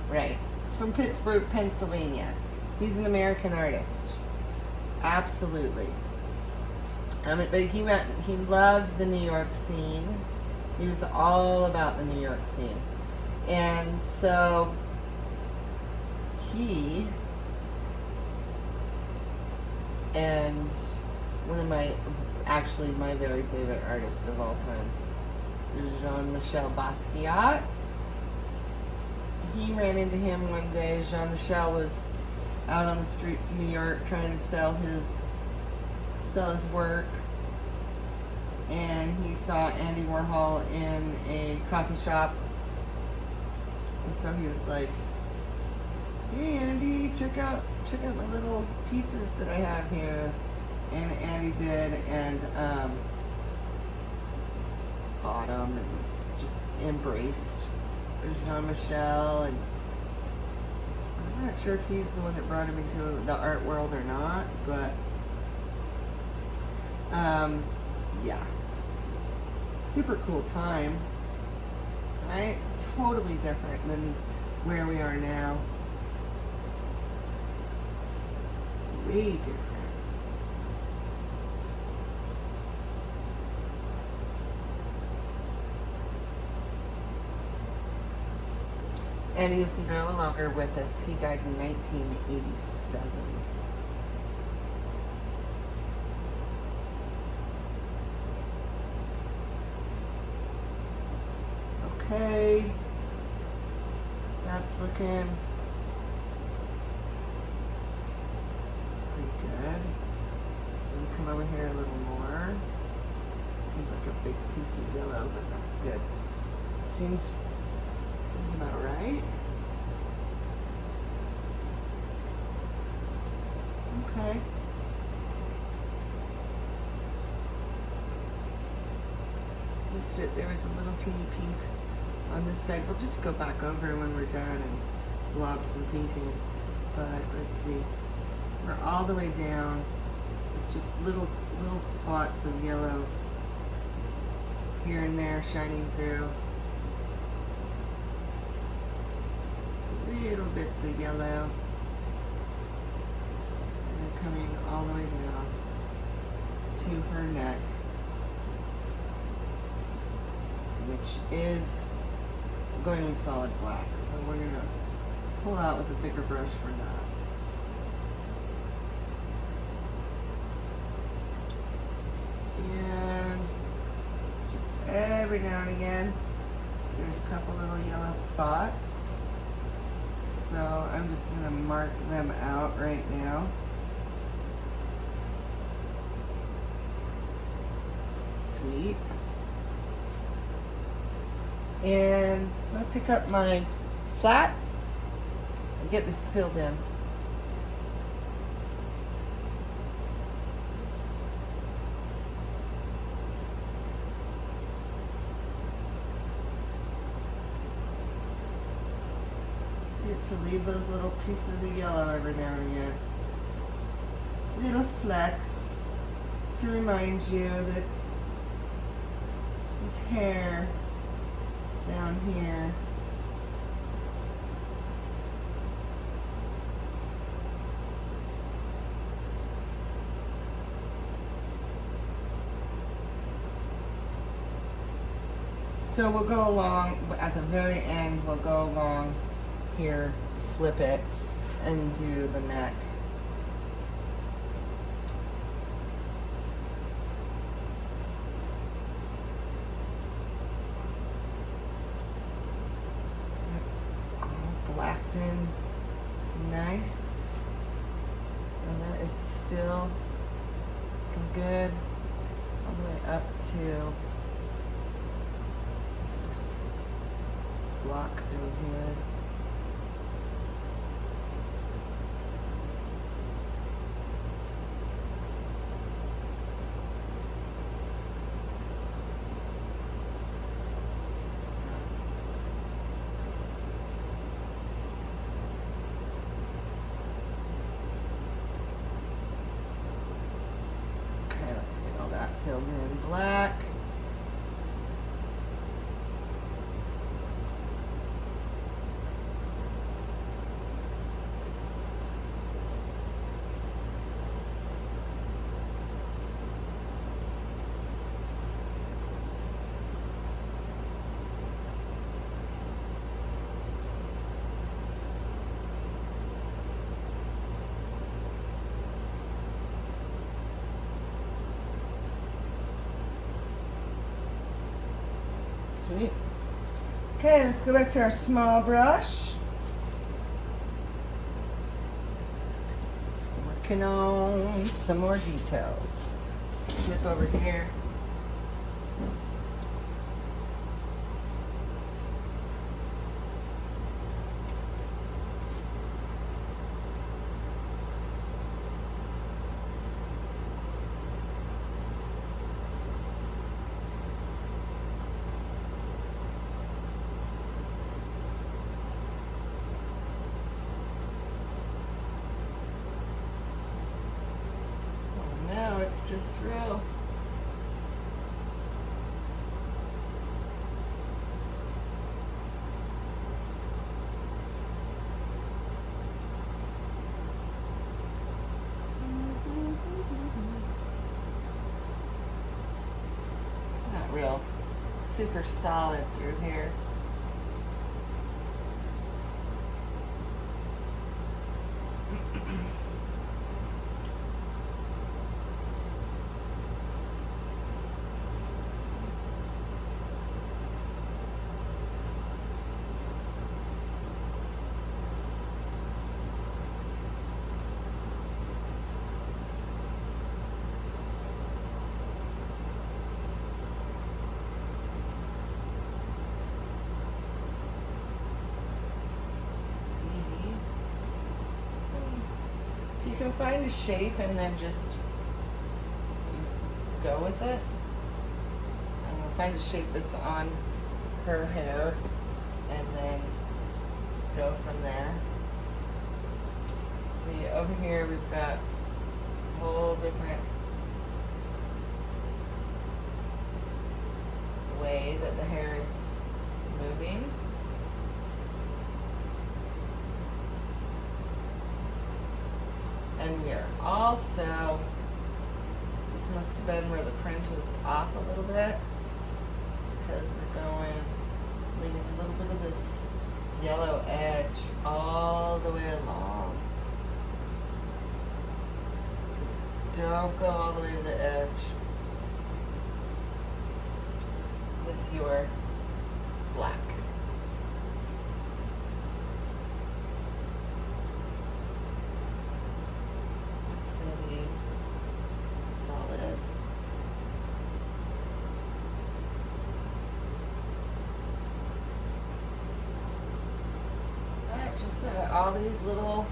[SPEAKER 1] right? He's from Pittsburgh, Pennsylvania. He's an American artist, absolutely. But he loved the New York scene. He was all about the New York scene. And so he and one of my very favorite artists of all times is Jean-Michel Basquiat. He ran into him one day. Jean-Michel was out on the streets of New York trying to sell his work, and he saw Andy Warhol in a coffee shop, and so he was like, "Hey Andy, check out my little pieces that I have here." And Andy did, and bought them and just embraced Jean-Michel. And I'm not sure if he's the one that brought him into the art world or not, but yeah, super cool time, right? Totally different than where we are now. Way different. And he's no longer with us. He died in 1987. Okay, that's looking pretty good. Let me come over here a little more. Seems like a big piece of yellow, but that's good. Seems about right. Okay. Missed it. There was a little teeny pink on this side. We'll just go back over when we're done and blob some pink in. But let's see. We're all the way down. It's just little spots of yellow here and there shining through. Little bits of yellow. coming all the way down to her neck, which is going to be solid black. So we're going to pull out with a bigger brush for that. And just every now and again, there's a couple little yellow spots. So I'm just going to mark them out right now. Sweet. And I'm going to pick up my flat and get this filled in. To leave those little pieces of yellow every now and again. Little flecks to remind you that this is hair down here. So we'll go along, at the very end, we'll go along here, flip it, and do the neck. All blacked in nice. And that is still good all the way up to just block through here. Filled in black. Sweet. Okay, let's go back to our small brush. Working on some more details. Flip over here. It's just real. It's not real super solid through here. You can find a shape and then just go with it. I'm gonna find a shape that's on her hair and then go from there. See, over here we've got a whole different way that the hair is moving. And here. Also, this must have been where the print was off a little bit, because we're leaving a little bit of this yellow edge all the way along. So don't go all the way to the edge with your black. It's going to be solid. Alright, just all these little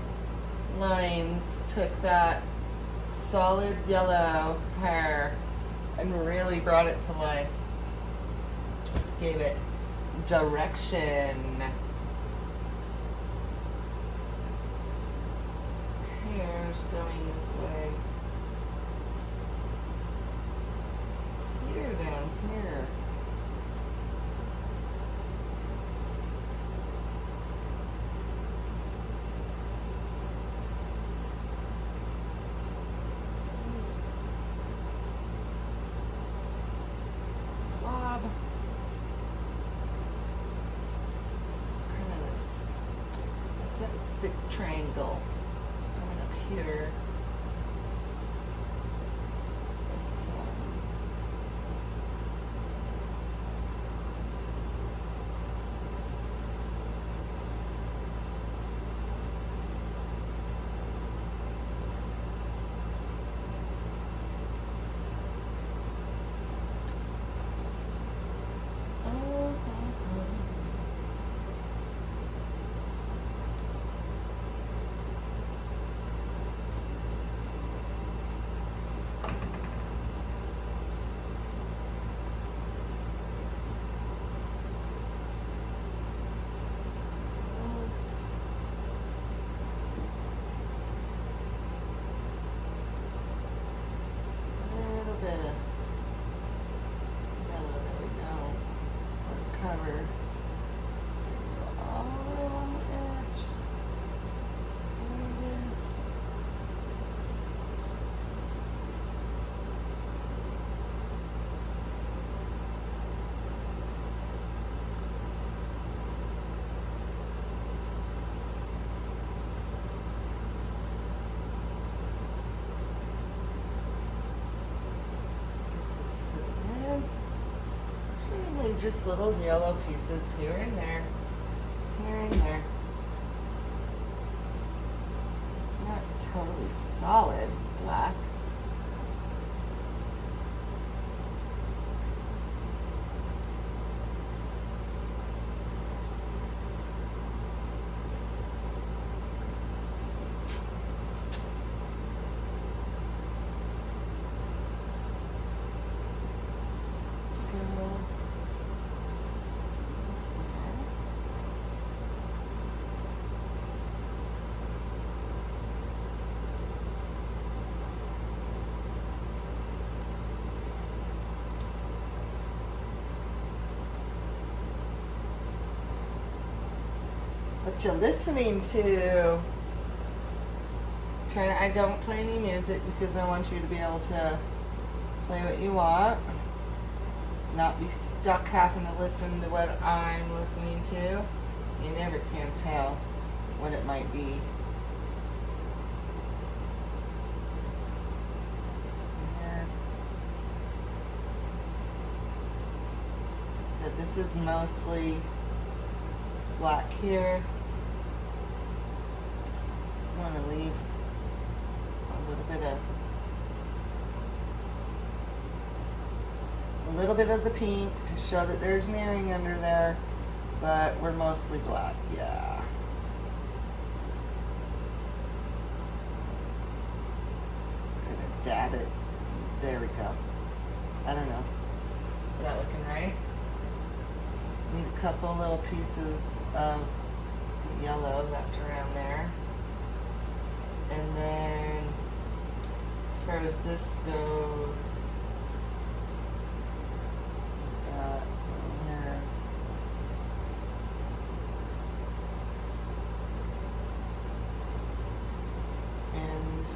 [SPEAKER 1] lines took that solid yellow hair and really brought it to life. Gave it direction. Hair's going this way. Clear down here. Blob. That big triangle coming up here. It's cover. All the way along the edge. There it is. Just little yellow pieces here and there, here and there. It's not totally solid black. What you're listening to. I don't play any music because I want you to be able to play what you want. Not be stuck having to listen to what I'm listening to. You never can tell what it might be. Yeah. So this is mostly black here. Just want to leave a little bit of the pink to show that there's an earring under there, but we're mostly black. Yeah. Just gonna dab it. There we go. I don't know. Is that looking right? Need a couple little pieces of yellow left around there. And then, as far as this goes, here. And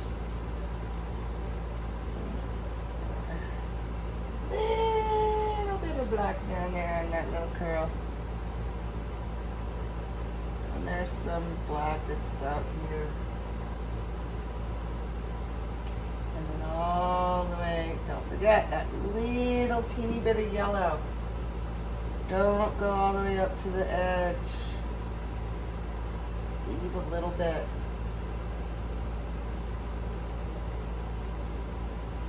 [SPEAKER 1] curl. And there's some black that's out here. And then all the way, don't forget that little teeny bit of yellow. Don't go all the way up to the edge. Leave a little bit.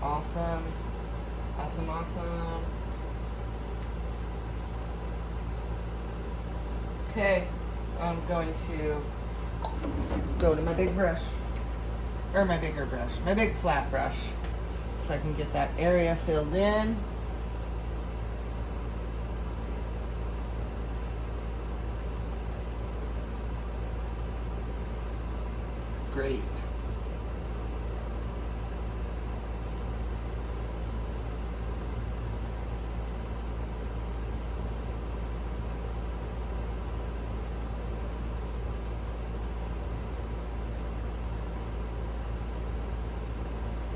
[SPEAKER 1] Awesome. Awesome, awesome. Okay, I'm going to go to my big brush, or my bigger brush, my big flat brush, so I can get that area filled in. It's great.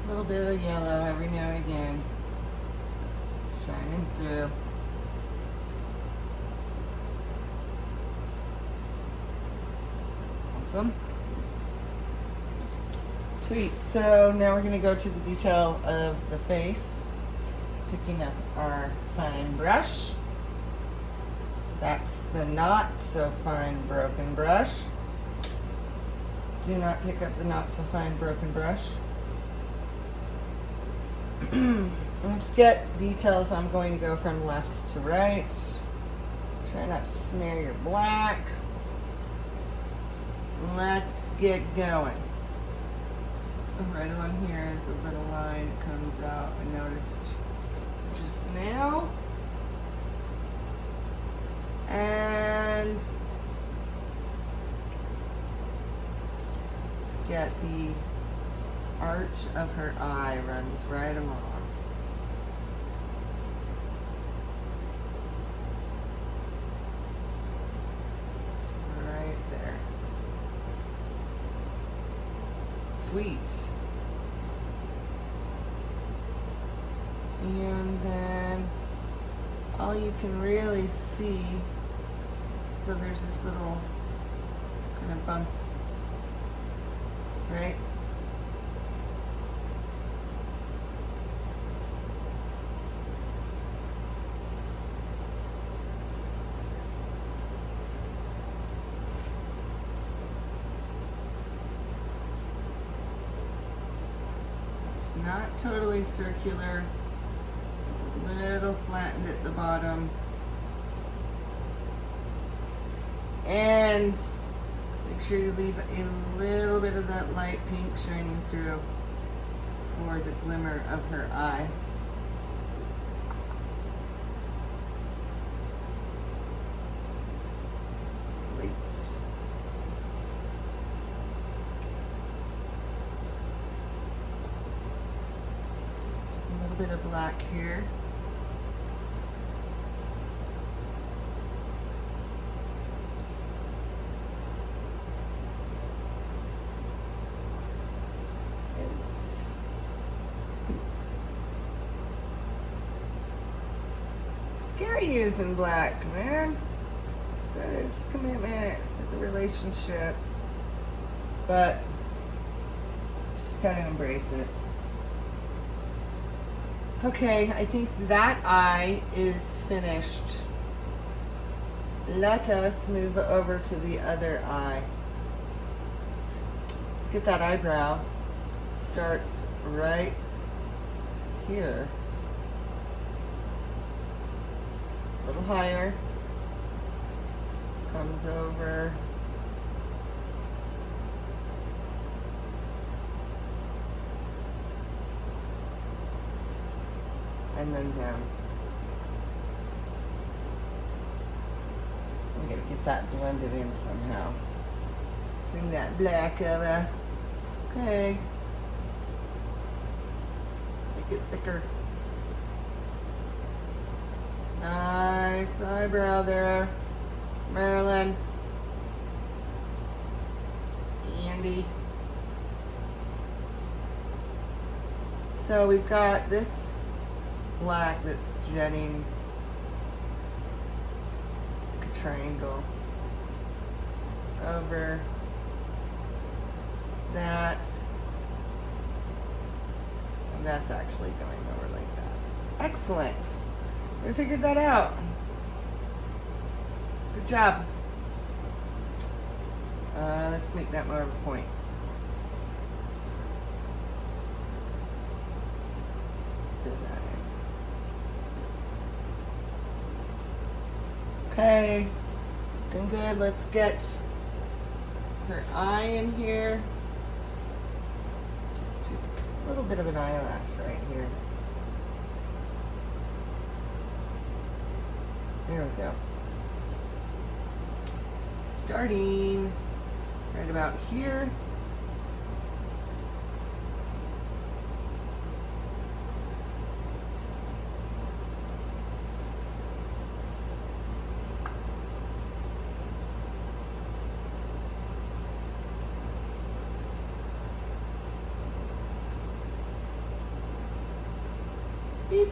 [SPEAKER 1] A little bit of yellow every now and again, shining through. Awesome. Sweet. So now we're going to go to the detail of the face, picking up our fine brush. That's the not so fine broken brush. Do not pick up the not so fine broken brush. Let's get details. I'm going to go from left to right. Try not to smear your black. Let's get going. Right along here is a little line that comes out. I noticed just now. And let's get the arch of her eye runs right along. Right there. Sweet. And then all you can really see, so there's this little kind of bump, right? Not totally circular, it's a little flattened at the bottom. And make sure you leave a little bit of that light pink shining through for the glimmer of her eye. Great. A little bit of black here. It's scary using black, man. It's commitment, it's a relationship, but just kind of embrace it. Okay, I think that eye is finished. Let us move over to the other eye. Let's get that eyebrow. Starts right here. A little higher. Comes over. And then down. I'm gonna get that blended in somehow. Bring that black over. Okay. Make it thicker. Nice eyebrow there, Marilyn. Andy. So we've got this black that's jetting triangle over that. And that's actually going over like that. Excellent. We figured that out. Good job. Let's make that more of a point. Fill that in. Okay, doing good. Let's get her eye in here. A little bit of an eyelash right here. There we go. Starting right about here. Beep.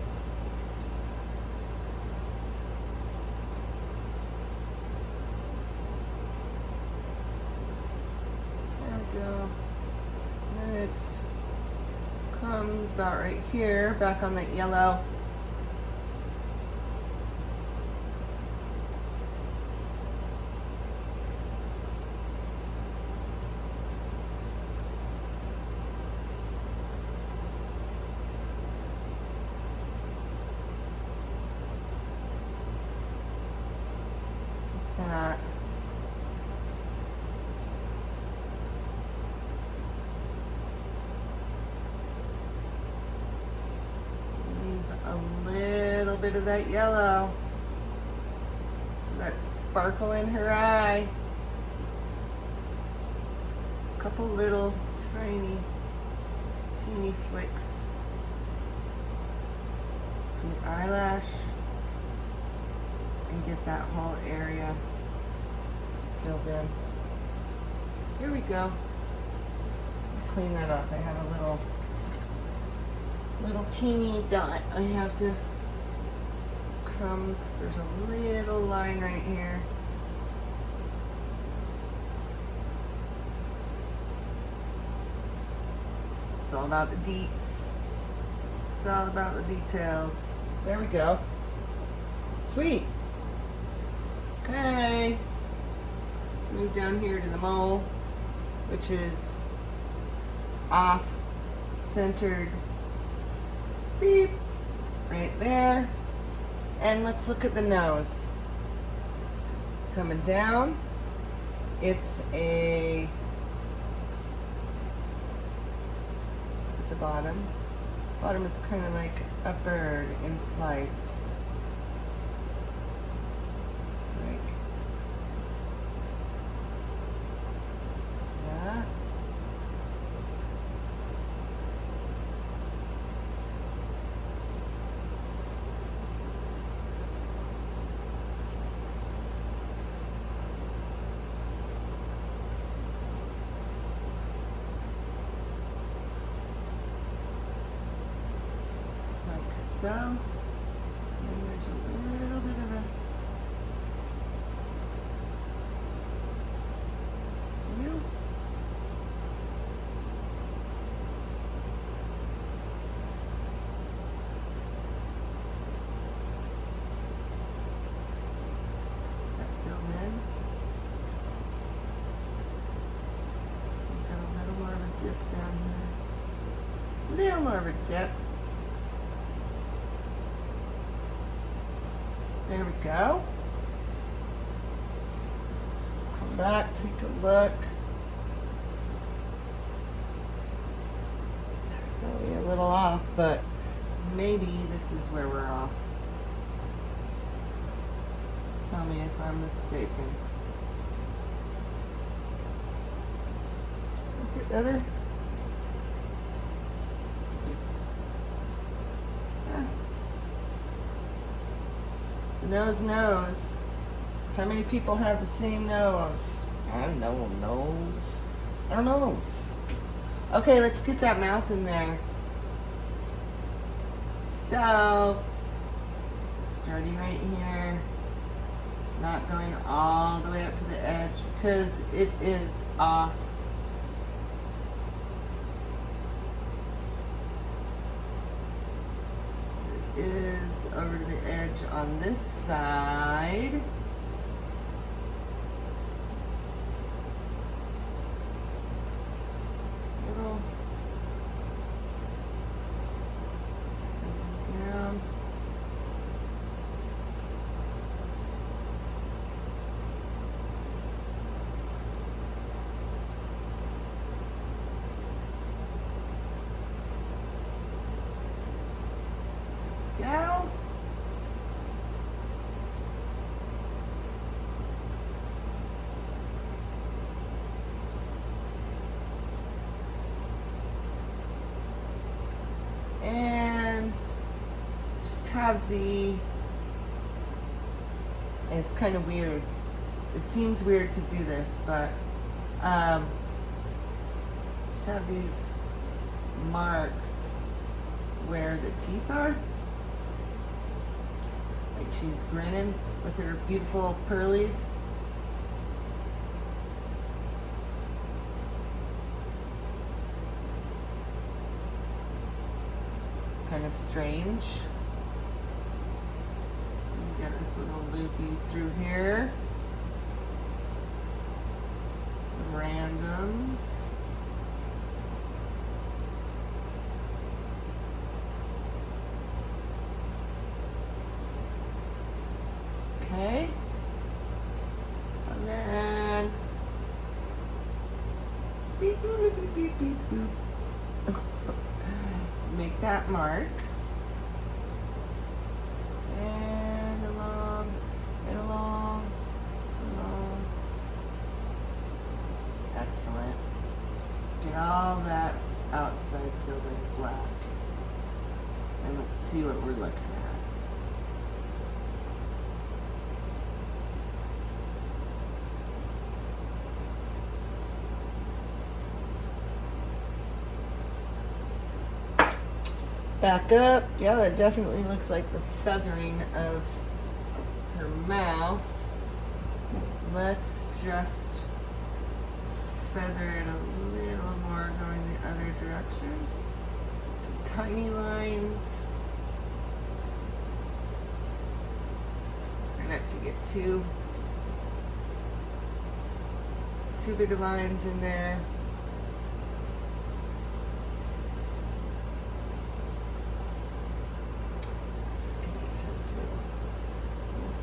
[SPEAKER 1] And then it comes about right here, back on that yellow. Like that. A little bit of that yellow, that sparkle in her eye. A couple little tiny, teeny flicks from the eyelash, and get that whole area filled in. Here we go. Let's clean that up. I have a little teeny dot. I have to crumbs. There's a little line right here. It's all about the deets. It's all about the details. There we go. Sweet. Okay. Let's move down here to the mole, which is off centered. Beep, right there. And let's look at the nose. Coming down, it's a, look at the bottom. Bottom is kind of like a bird in flight. Like that. So, and there's a little bit of a view. That filled in. We've got a little more of a dip down here. A little more of a dip. There we go. Come back, take a look. It's really a little off, but maybe this is where we're off. Tell me if I'm mistaken. Make it better. Nose knows. How many people have the same nose? I don't know. I don't know. Okay, let's get that mouth in there. So, starting right here, Not going all the way up to the edge because it is off. It is over to the edge on this side. Little down. Go. And just have the, and it's kind of weird. It seems weird to do this, but just have these marks where the teeth are. Like she's grinning with her beautiful pearlies. It's kind of strange. You got this little loopy through here. Some randoms. Okay, and then beep boop beep beep beep boop. Make that mark, and along, and along, along. Excellent. Get all that outside filled in black, and let's see what we're looking at. Back up. Yeah, that definitely looks like the feathering of her mouth. Let's just feather it a little more going the other direction. Some tiny lines. Try not to get too big of lines in there.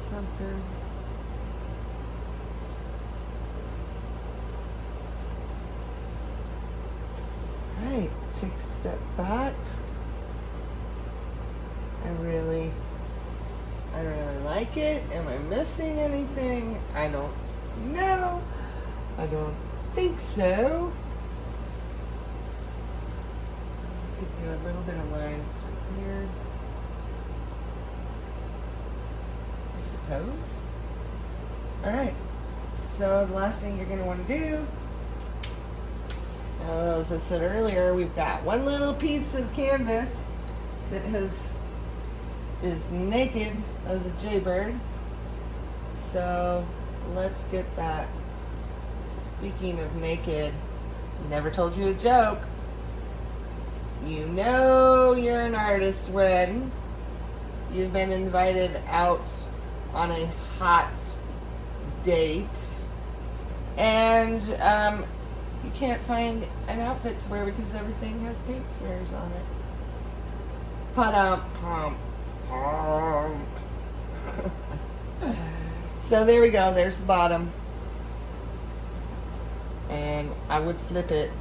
[SPEAKER 1] Something. Right, take a step back. I really like it. Am I missing anything? I don't know. I don't think so. Could do a little bit of lines here. Alright, so the last thing you're going to want to do, as I said earlier, we've got one little piece of canvas that is naked as a jaybird. So let's get that. Speaking of naked, never told you a joke. You know you're an artist when you've been invited out on a hot date and you can't find an outfit to wear because everything has paint smears on it. So there we go, there's the bottom. And I would flip it,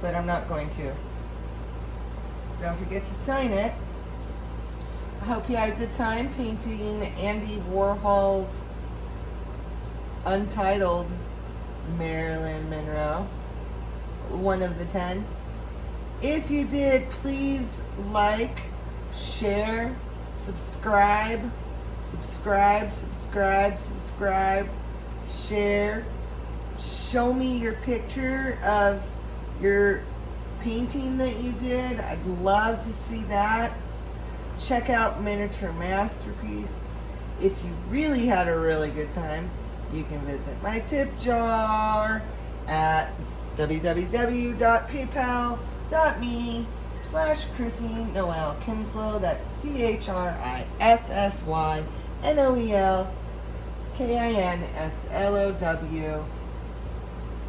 [SPEAKER 1] but I'm not going to. Don't forget to sign it. I hope you had a good time painting Andy Warhol's Untitled Marilyn Monroe, one of the 10. If you did, please like, share, subscribe, share. Show me your picture of your painting that you did. I'd love to see that. Check out Miniature Masterpiece. if you really had a really good time, you can visit my tip jar at www.paypal.me/ChrissyNoelKinslow. That's ChrissyNoelKinslow.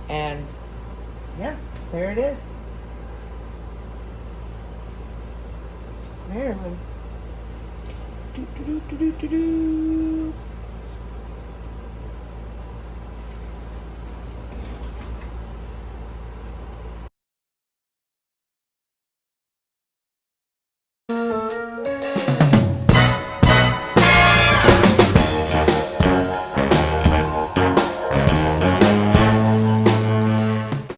[SPEAKER 1] And yeah, there it is. Maryland. Do, do, do, do, do, do, do.